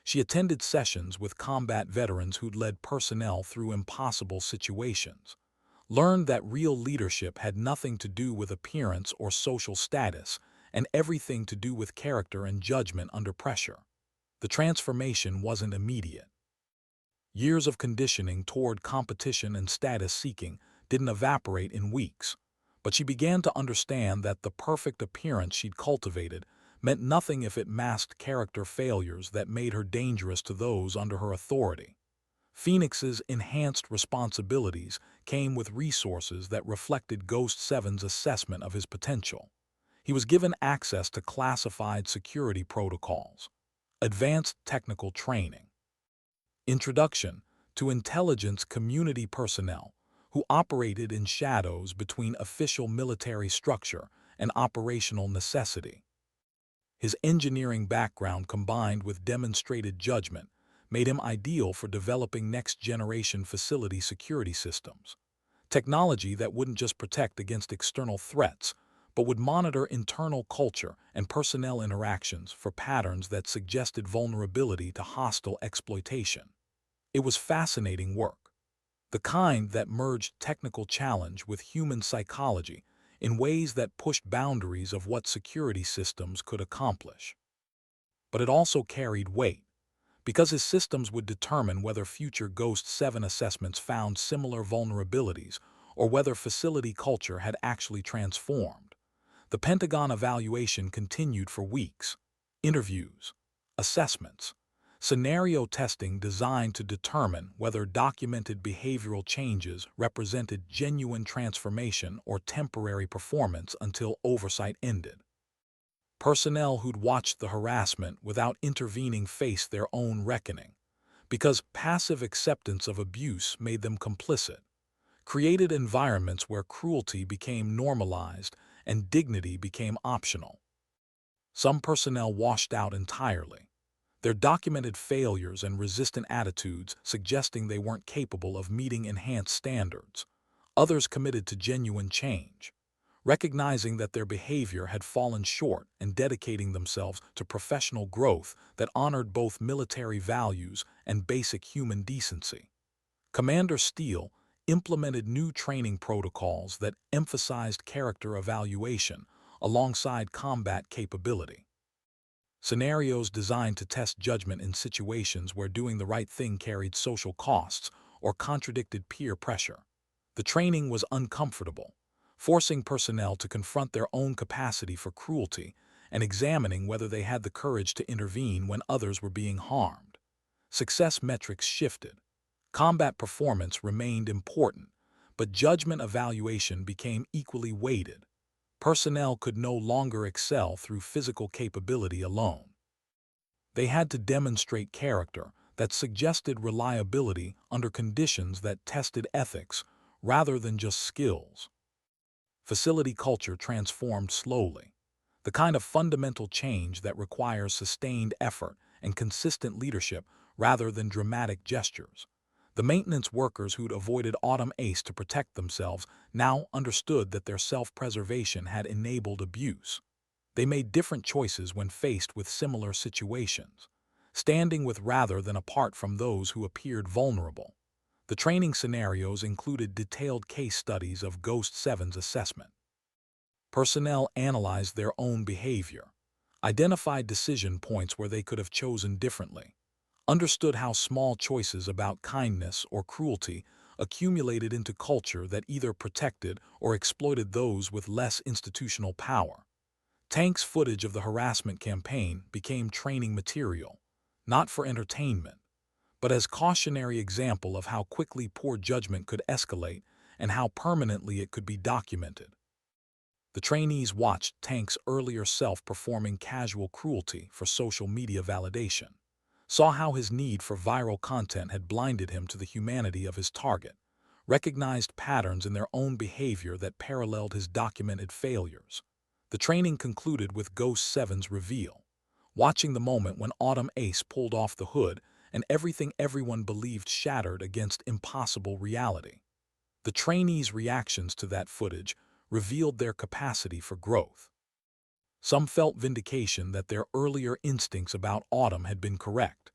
S1: She attended sessions with combat veterans who'd led personnel through impossible situations, learned that real leadership had nothing to do with appearance or social status and everything to do with character and judgment under pressure. The transformation wasn't immediate. Years of conditioning toward competition and status seeking didn't evaporate in weeks, but she began to understand that the perfect appearance she'd cultivated meant nothing if it masked character failures that made her dangerous to those under her authority. Phoenix's enhanced responsibilities came with resources that reflected Ghost 7's assessment of his potential. He was given access to classified security protocols, advanced technical training, introduction to intelligence community personnel who operated in shadows between official military structure and operational necessity. His engineering background combined with demonstrated judgment made him ideal for developing next-generation facility security systems, technology that wouldn't just protect against external threats, but would monitor internal culture and personnel interactions for patterns that suggested vulnerability to hostile exploitation. It was fascinating work, the kind that merged technical challenge with human psychology in ways that pushed boundaries of what security systems could accomplish. But it also carried weight, because his systems would determine whether future Ghost 7 assessments found similar vulnerabilities or whether facility culture had actually transformed. The Pentagon evaluation continued for weeks. Interviews, assessments, scenario testing designed to determine whether documented behavioral changes represented genuine transformation or temporary performance until oversight ended. Personnel who'd watched the harassment without intervening faced their own reckoning, because passive acceptance of abuse made them complicit, created environments where cruelty became normalized and dignity became optional. Some personnel washed out entirely, their documented failures and resistant attitudes suggesting they weren't capable of meeting enhanced standards. Others committed to genuine change, recognizing that their behavior had fallen short and dedicating themselves to professional growth that honored both military values and basic human decency. Commander Steele implemented new training protocols that emphasized character evaluation alongside combat capability. Scenarios designed to test judgment in situations where doing the right thing carried social costs or contradicted peer pressure. The training was uncomfortable, forcing personnel to confront their own capacity for cruelty and examining whether they had the courage to intervene when others were being harmed. Success metrics shifted. Combat performance remained important, but judgment evaluation became equally weighted. Personnel could no longer excel through physical capability alone. They had to demonstrate character that suggested reliability under conditions that tested ethics rather than just skills. Facility culture transformed slowly, the kind of fundamental change that requires sustained effort and consistent leadership rather than dramatic gestures. The maintenance workers who'd avoided autumn ace to protect themselves now understood that their self-preservation had enabled abuse. They made different choices when faced with similar situations, standing with rather than apart from those who appeared vulnerable. The training scenarios included detailed case studies of Ghost 7's assessment. Personnel analyzed their own behavior, identified decision points where they could have chosen differently, understood how small choices about kindness or cruelty accumulated into culture that either protected or exploited those with less institutional power. Tank's footage of the harassment campaign became training material, not for entertainment, but as cautionary example of how quickly poor judgment could escalate and how permanently it could be documented. The trainees watched Tank's earlier self performing casual cruelty for social media validation, saw how his need for viral content had blinded him to the humanity of his target, recognized patterns in their own behavior that paralleled his documented failures. The training concluded with Ghost 7's reveal, watching the moment when Autumn Ace pulled off the hood and everything everyone believed shattered against impossible reality. The trainees' reactions to that footage revealed their capacity for growth. Some felt vindication that their earlier instincts about Autumn had been correct,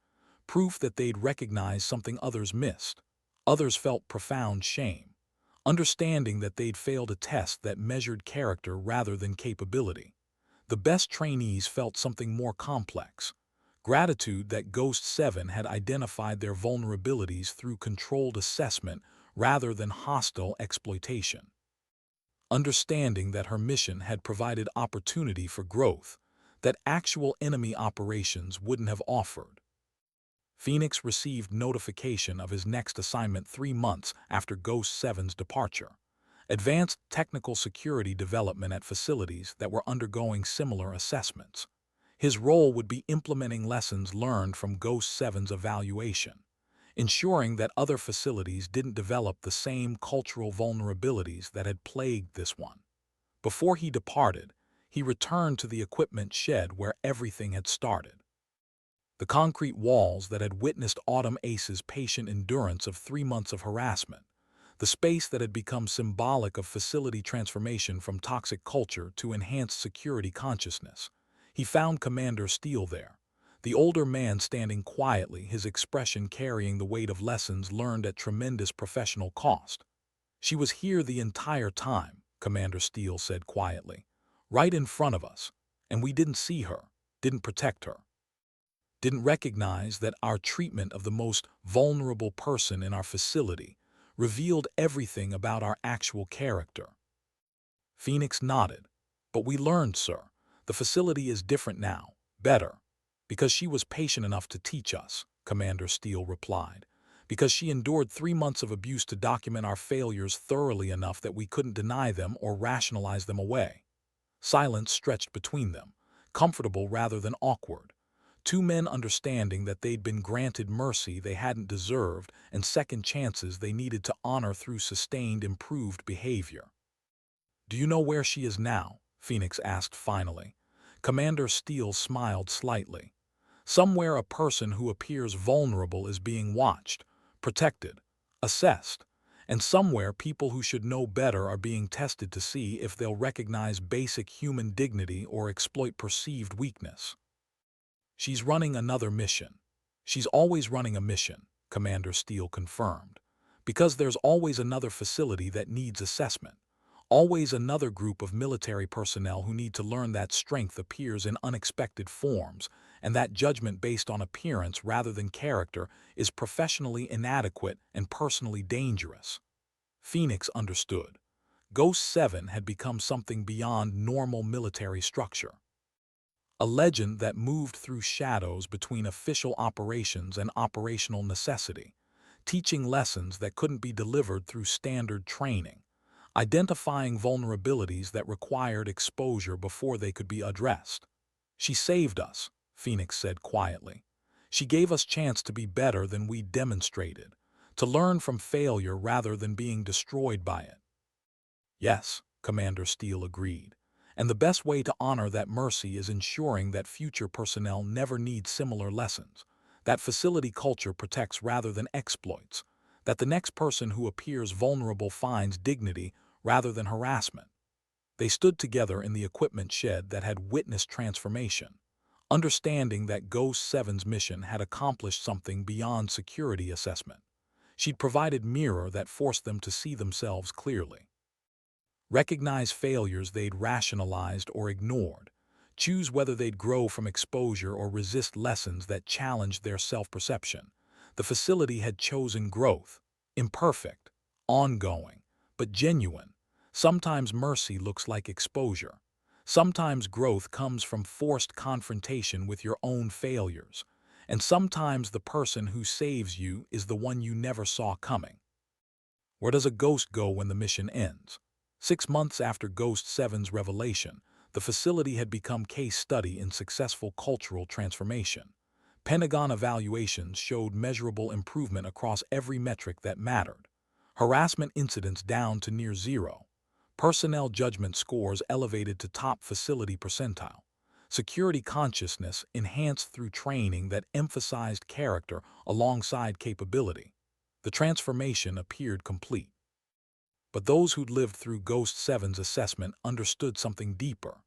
S1: proof that they'd recognized something others missed. Others felt profound shame, understanding that they'd failed a test that measured character rather than capability. The best trainees felt something more complex, gratitude that Ghost 7 had identified their vulnerabilities through controlled assessment rather than hostile exploitation. Understanding that her mission had provided opportunity for growth that actual enemy operations wouldn't have offered. Phoenix received notification of his next assignment 3 months after Ghost 7's departure: advanced technical security development at facilities that were undergoing similar assessments. His role would be implementing lessons learned from Ghost 7's evaluation, ensuring that other facilities didn't develop the same cultural vulnerabilities that had plagued this one. Before he departed, he returned to the equipment shed where everything had started. The concrete walls that had witnessed Autumn Ace's patient endurance of 3 months of harassment, the space that had become symbolic of facility transformation from toxic culture to enhanced security consciousness. He found Commander Steele there, the older man standing quietly, his expression carrying the weight of lessons learned at tremendous professional cost. "She was here the entire time," Commander Steele said quietly. Right in front of us. And we didn't see her, didn't protect her, didn't recognize that our treatment of the most vulnerable person in our facility revealed everything about our actual character. Phoenix nodded. But we learned, sir. The facility is different now. Better. Because she was patient enough to teach us, Commander Steele replied. Because she endured 3 months of abuse to document our failures thoroughly enough that we couldn't deny them or rationalize them away. Silence stretched between them, comfortable rather than awkward. Two men understanding that they'd been granted mercy they hadn't deserved and second chances they needed to honor through sustained improved behavior. Do you know where she is now? Phoenix asked finally. Commander Steele smiled slightly. Somewhere a person who appears vulnerable is being watched, protected, assessed, and somewhere people who should know better are being tested to see if they'll recognize basic human dignity or exploit perceived weakness. She's running another mission. She's always running a mission, Commander Steele confirmed, because there's always another facility that needs assessment. Always another group of military personnel who need to learn that strength appears in unexpected forms, and that judgment based on appearance rather than character is professionally inadequate and personally dangerous. Phoenix understood. Ghost 7 had become something beyond normal military structure. A legend that moved through shadows between official operations and operational necessity, teaching lessons that couldn't be delivered through standard training, identifying vulnerabilities that required exposure before they could be addressed. She saved us, Phoenix said quietly. She gave us chance to be better than we demonstrated, to learn from failure rather than being destroyed by it. Yes, Commander Steele agreed. And the best way to honor that mercy is ensuring that future personnel never need similar lessons, that facility culture protects rather than exploits, that the next person who appears vulnerable finds dignity rather than harassment. They stood together in the equipment shed that had witnessed transformation, understanding that Ghost 7's mission had accomplished something beyond security assessment. She'd provided mirror that forced them to see themselves clearly. Recognize failures they'd rationalized or ignored, choose whether they'd grow from exposure or resist lessons that challenged their self-perception. The facility had chosen growth, imperfect, ongoing, but genuine. Sometimes mercy looks like exposure. Sometimes growth comes from forced confrontation with your own failures. And sometimes the person who saves you is the one you never saw coming. Where does a ghost go when the mission ends? 6 months after Ghost 7's revelation, the facility had become case study in successful cultural transformation. Pentagon evaluations showed measurable improvement across every metric that mattered. Harassment incidents down to near zero. Personnel judgment scores elevated to top facility percentile. Security consciousness enhanced through training that emphasized character alongside capability. The transformation appeared complete. But those who'd lived through Ghost 7's assessment understood something deeper.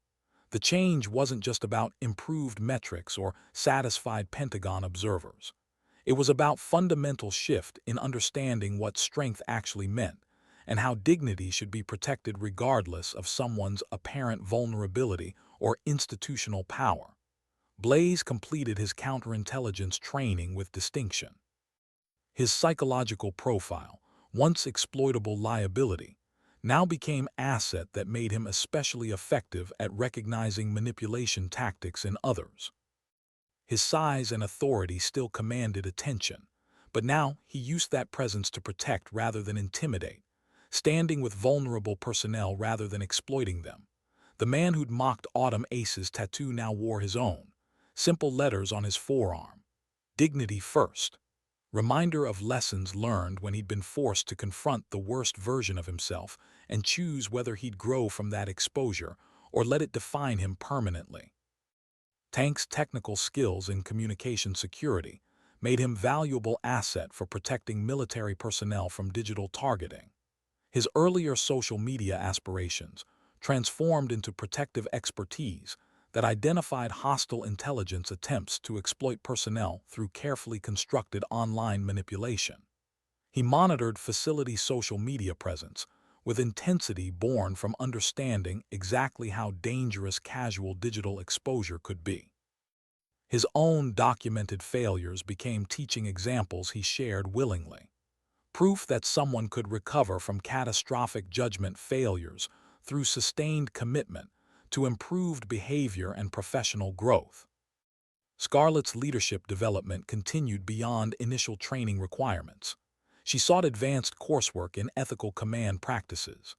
S1: The change wasn't just about improved metrics or satisfied Pentagon observers. It was about fundamental shift in understanding what strength actually meant and how dignity should be protected regardless of someone's apparent vulnerability or institutional power. Blaze completed his counterintelligence training with distinction. His psychological profile, once exploitable liability, now became asset that made him especially effective at recognizing manipulation tactics in others. His size and authority still commanded attention, but now he used that presence to protect rather than intimidate, standing with vulnerable personnel rather than exploiting them. The man who'd mocked Autumn Ace's tattoo now wore his own, simple letters on his forearm. Dignity first. Reminder of lessons learned when he'd been forced to confront the worst version of himself and choose whether he'd grow from that exposure or let it define him permanently. Tank's technical skills in communication security made him valuable asset for protecting military personnel from digital targeting. His earlier social media aspirations transformed into protective expertise that identified hostile intelligence attempts to exploit personnel through carefully constructed online manipulation. He monitored facility social media presence, with intensity born from understanding exactly how dangerous casual digital exposure could be. His own documented failures became teaching examples he shared willingly, proof that someone could recover from catastrophic judgment failures through sustained commitment to improved behavior and professional growth. Scarlett's leadership development continued beyond initial training requirements. She sought advanced coursework in ethical command practices,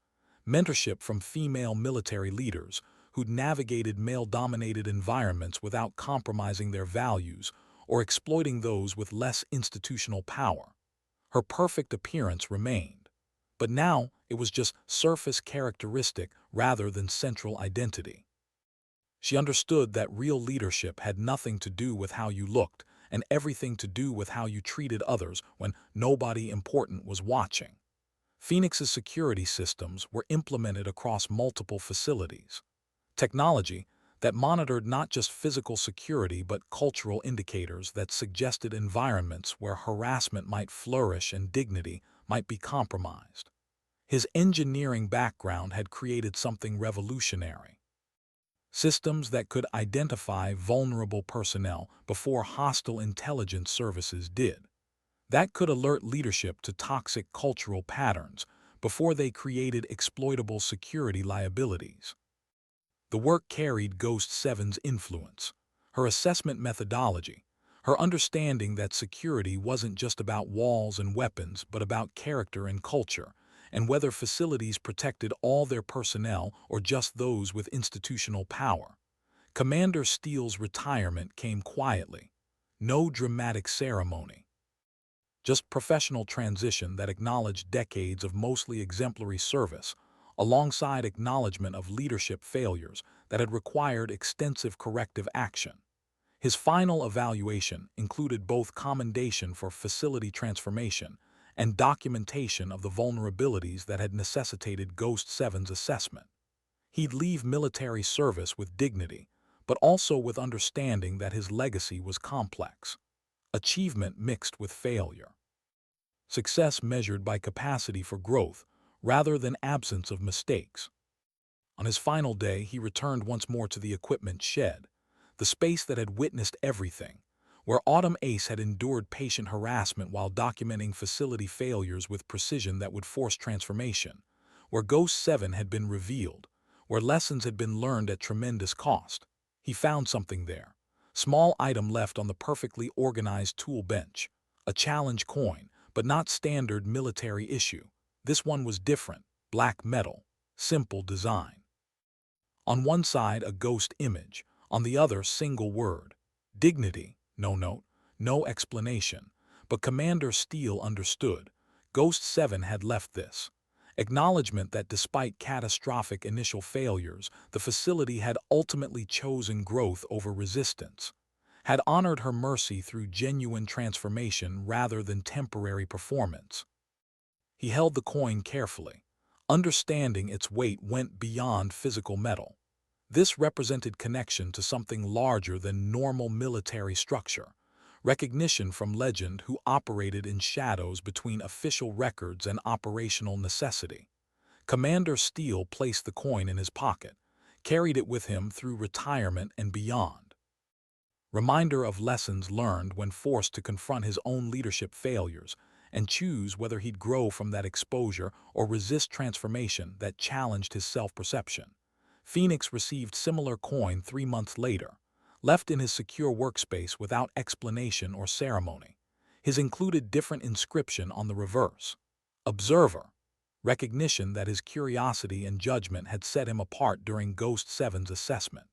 S1: mentorship from female military leaders who'd navigated male-dominated environments without compromising their values or exploiting those with less institutional power. Her perfect appearance remained, but now it was just surface characteristic rather than central identity. She understood that real leadership had nothing to do with how you looked and everything to do with how you treated others when nobody important was watching. Phoenix's security systems were implemented across multiple facilities. Technology that monitored not just physical security but cultural indicators that suggested environments where harassment might flourish and dignity might be compromised. His engineering background had created something revolutionary. Systems that could identify vulnerable personnel before hostile intelligence services did. That could alert leadership to toxic cultural patterns before they created exploitable security liabilities. The work carried Ghost 7's influence, her assessment methodology, her understanding that security wasn't just about walls and weapons but about character and culture, and whether facilities protected all their personnel or just those with institutional power. Commander Steele's retirement came quietly. No dramatic ceremony. Just professional transition that acknowledged decades of mostly exemplary service, alongside acknowledgement of leadership failures that had required extensive corrective action. His final evaluation included both commendation for facility transformation and documentation of the vulnerabilities that had necessitated Ghost 7's assessment. He'd leave military service with dignity, but also with understanding that his legacy was complex. Achievement mixed with failure. Success measured by capacity for growth rather than absence of mistakes. On his final day, he returned once more to the equipment shed, the space that had witnessed everything, where Autumn Ace had endured patient harassment while documenting facility failures with precision that would force transformation, where Ghost 7 had been revealed, where lessons had been learned at tremendous cost. He found something there. Small item left on the perfectly organized tool bench. A challenge coin, but not standard military issue. This one was different. Black metal. Simple design. On one side, a ghost image. On the other, single word. Dignity. No note. No explanation. But Commander Steele understood. Ghost 7 had left this. Acknowledgement that despite catastrophic initial failures, the facility had ultimately chosen growth over resistance, had honored her mercy through genuine transformation rather than temporary performance. He held the coin carefully, understanding its weight went beyond physical metal. This represented connection to something larger than normal military structure, recognition from legend who operated in shadows between official records and operational necessity. Commander Steele placed the coin in his pocket, carried it with him through retirement and beyond. Reminder of lessons learned when forced to confront his own leadership failures and choose whether he'd grow from that exposure or resist transformation that challenged his self-perception. Phoenix received similar coin 3 months later, left in his secure workspace without explanation or ceremony. His included different inscription on the reverse. Observer. Recognition that his curiosity and judgment had set him apart during Ghost 7's assessment.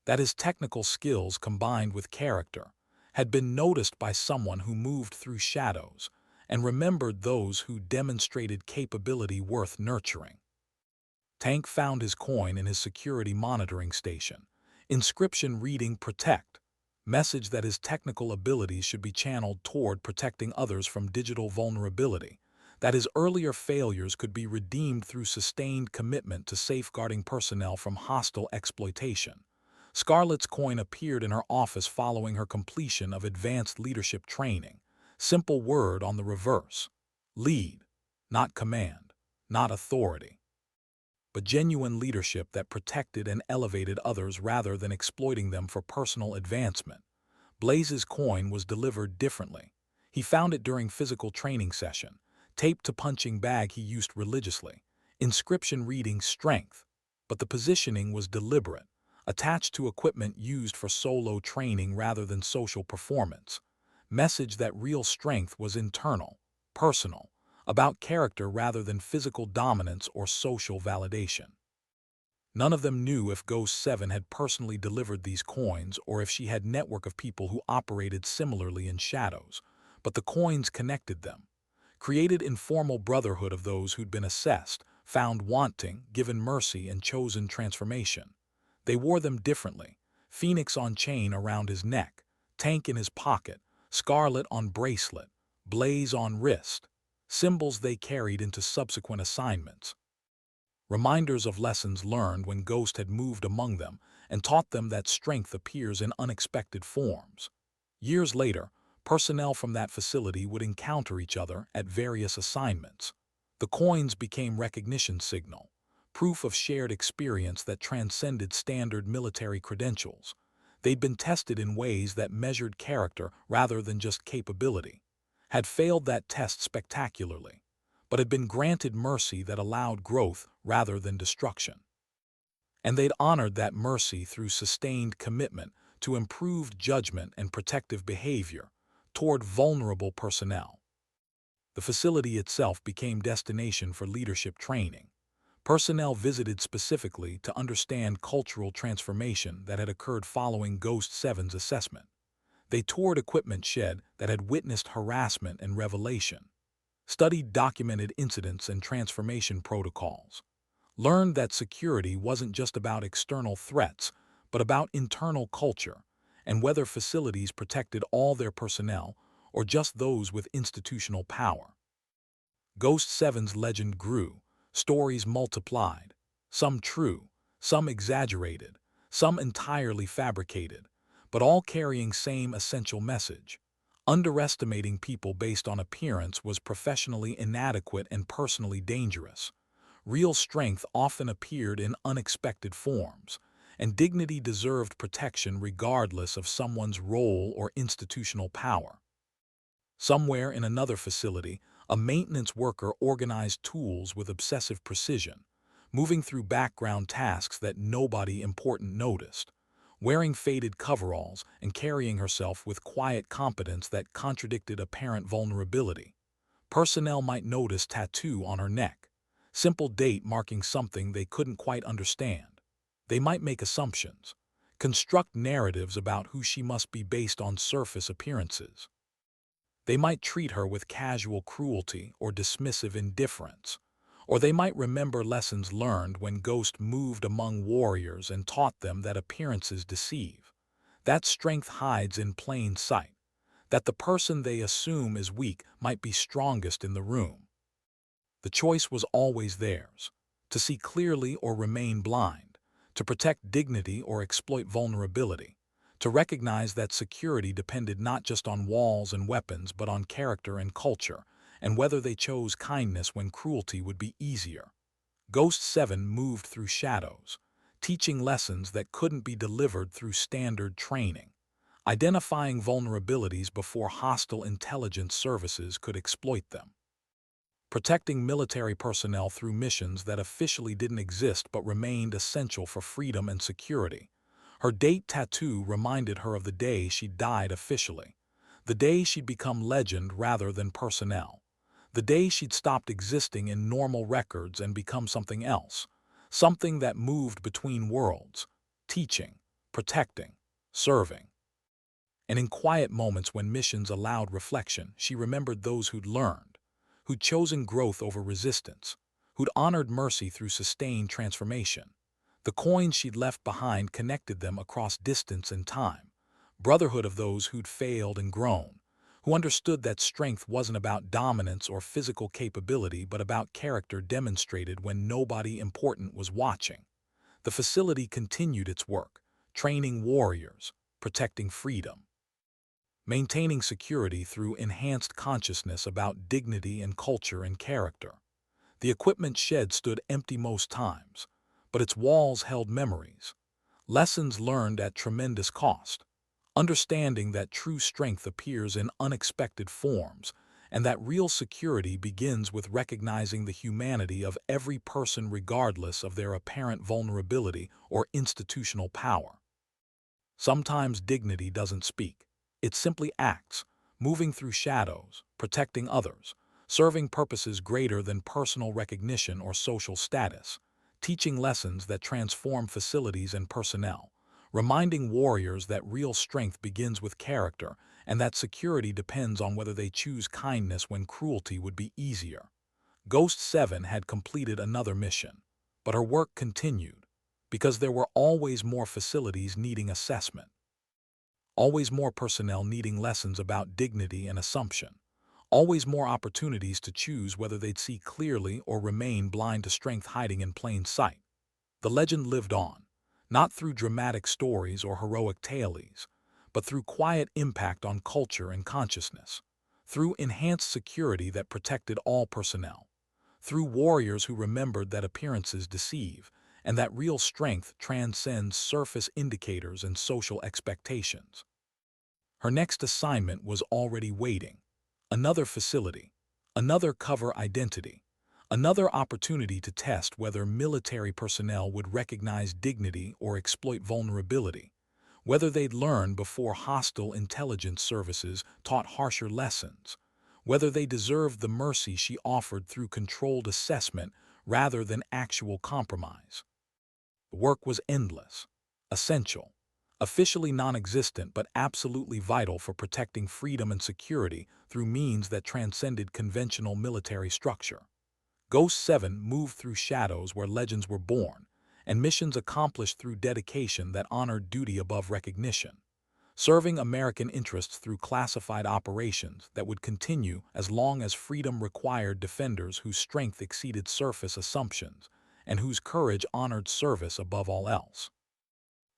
S1: That his technical skills combined with character had been noticed by someone who moved through shadows and remembered those who demonstrated capability worth nurturing. Tank found his coin in his security monitoring station. Inscription reading Protect. Message that his technical abilities should be channeled toward protecting others from digital vulnerability. That his earlier failures could be redeemed through sustained commitment to safeguarding personnel from hostile exploitation. Scarlett's coin appeared in her office following her completion of advanced leadership training. Simple word on the reverse. Lead, not command. not authority, but genuine leadership that protected and elevated others rather than exploiting them for personal advancement. Blaze's coin was delivered differently. He found it during physical training session, taped to punching bag he used religiously, inscription reading strength, but the positioning was deliberate, attached to equipment used for solo training rather than social performance. Message that real strength was internal, personal, about character rather than physical dominance or social validation. None of them knew if Ghost 7 had personally delivered these coins or if she had a network of people who operated similarly in shadows, but the coins connected them, created informal brotherhood of those who'd been assessed, found wanting, given mercy, and chosen transformation. They wore them differently: Phoenix on chain around his neck, Tank in his pocket, Scarlet on bracelet, Blaze on wrist, symbols they carried into subsequent assignments. Reminders of lessons learned when Ghost had moved among them and taught them that strength appears in unexpected forms. Years later, personnel from that facility would encounter each other at various assignments. The coins became recognition signal, proof of shared experience that transcended standard military credentials. They'd been tested in ways that measured character rather than just capability, had failed that test spectacularly, but had been granted mercy that allowed growth rather than destruction. And they'd honored that mercy through sustained commitment to improved judgment and protective behavior toward vulnerable personnel. The facility itself became destination for leadership training. Personnel visited specifically to understand cultural transformation that had occurred following Ghost 7's assessment. They toured equipment shed that had witnessed harassment and revelation, studied documented incidents and transformation protocols, learned that security wasn't just about external threats, but about internal culture and whether facilities protected all their personnel or just those with institutional power. Ghost 7's legend grew, stories multiplied, some true, some exaggerated, some entirely fabricated, but all carrying same essential message. Underestimating people based on appearance was professionally inadequate and personally dangerous. Real strength often appeared in unexpected forms, and dignity deserved protection regardless of someone's role or institutional power. Somewhere in another facility, a maintenance worker organized tools with obsessive precision, moving through background tasks that nobody important noticed, wearing faded coveralls and carrying herself with quiet competence that contradicted apparent vulnerability. Personnel might notice tattoo on her neck, simple date marking something they couldn't quite understand. They might make assumptions, construct narratives about who she must be based on surface appearances. They might treat her with casual cruelty or dismissive indifference, or they might remember lessons learned when Ghost moved among warriors and taught them that appearances deceive, that strength hides in plain sight, that the person they assume is weak might be strongest in the room. The choice was always theirs: to see clearly or remain blind, to protect dignity or exploit vulnerability, to recognize that security depended not just on walls and weapons but on character and culture, and whether they chose kindness when cruelty would be easier. Ghost 7 moved through shadows, teaching lessons that couldn't be delivered through standard training, identifying vulnerabilities before hostile intelligence services could exploit them, protecting military personnel through missions that officially didn't exist but remained essential for freedom and security. Her date tattoo reminded her of the day she died officially, the day she'd become legend rather than personnel, the day she'd stopped existing in normal records and become something else, something that moved between worlds, teaching, protecting, serving. And in quiet moments when missions allowed reflection, she remembered those who'd learned, who'd chosen growth over resistance, who'd honored mercy through sustained transformation. The coins she'd left behind connected them across distance and time, brotherhood of those who'd failed and grown, who understood that strength wasn't about dominance or physical capability but about character demonstrated when nobody important was watching. The facility continued its work, training warriors, protecting freedom, maintaining security through enhanced consciousness about dignity and culture and character. The equipment shed stood empty most times, but its walls held memories, lessons learned at tremendous cost, understanding that true strength appears in unexpected forms, and that real security begins with recognizing the humanity of every person regardless of their apparent vulnerability or institutional power. Sometimes dignity doesn't speak. It simply acts, moving through shadows, protecting others, serving purposes greater than personal recognition or social status, teaching lessons that transform facilities and personnel, reminding warriors that real strength begins with character and that security depends on whether they choose kindness when cruelty would be easier. Ghost 7 had completed another mission, but her work continued because there were always more facilities needing assessment, always more personnel needing lessons about dignity and assumption, always more opportunities to choose whether they'd see clearly or remain blind to strength hiding in plain sight. The legend lived on, not through dramatic stories or heroic tales, but through quiet impact on culture and consciousness, through enhanced security that protected all personnel, through warriors who remembered that appearances deceive and that real strength transcends surface indicators and social expectations. Her next assignment was already waiting. Another facility, another cover identity, another opportunity to test whether military personnel would recognize dignity or exploit vulnerability, whether they'd learn before hostile intelligence services taught harsher lessons, whether they deserved the mercy she offered through controlled assessment rather than actual compromise. The work was endless, essential, officially non-existent but absolutely vital for protecting freedom and security through means that transcended conventional military structure. Ghost 7 moved through shadows where legends were born, and missions accomplished through dedication that honored duty above recognition, serving American interests through classified operations that would continue as long as freedom required defenders whose strength exceeded surface assumptions and whose courage honored service above all else.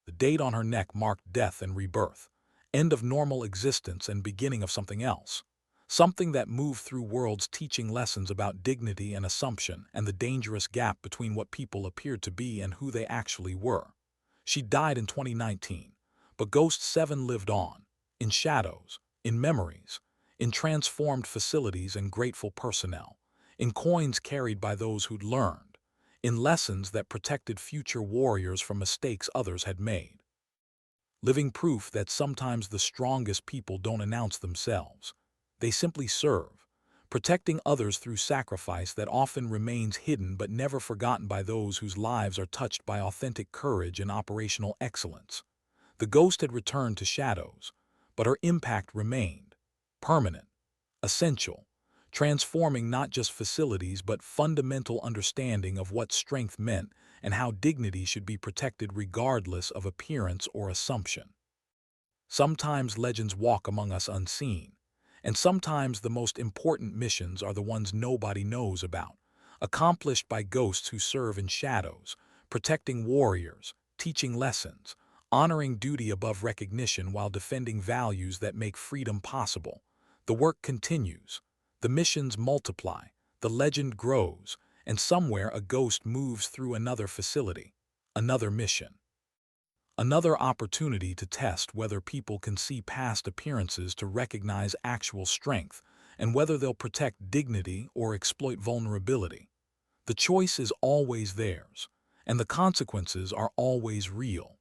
S1: The date on her neck marked death and rebirth, end of normal existence and beginning of something else, something that moved through worlds teaching lessons about dignity and assumption and the dangerous gap between what people appeared to be and who they actually were. She died in 2019, but Ghost 7 lived on, in shadows, in memories, in transformed facilities and grateful personnel, in coins carried by those who'd learned, in lessons that protected future warriors from mistakes others had made. Living proof that sometimes the strongest people don't announce themselves. They simply serve, protecting others through sacrifice that often remains hidden but never forgotten by those whose lives are touched by authentic courage and operational excellence. The ghost had returned to shadows, but her impact remained, permanent, essential, transforming not just facilities but fundamental understanding of what strength meant and how dignity should be protected regardless of appearance or assumption. Sometimes legends walk among us unseen, and sometimes the most important missions are the ones nobody knows about, accomplished by ghosts who serve in shadows, protecting warriors, teaching lessons, honoring duty above recognition while defending values that make freedom possible. The work continues, the missions multiply, the legend grows, and somewhere a ghost moves through another facility, another mission, another opportunity to test whether people can see past appearances to recognize actual strength and whether they'll protect dignity or exploit vulnerability. The choice is always theirs, and the consequences are always real.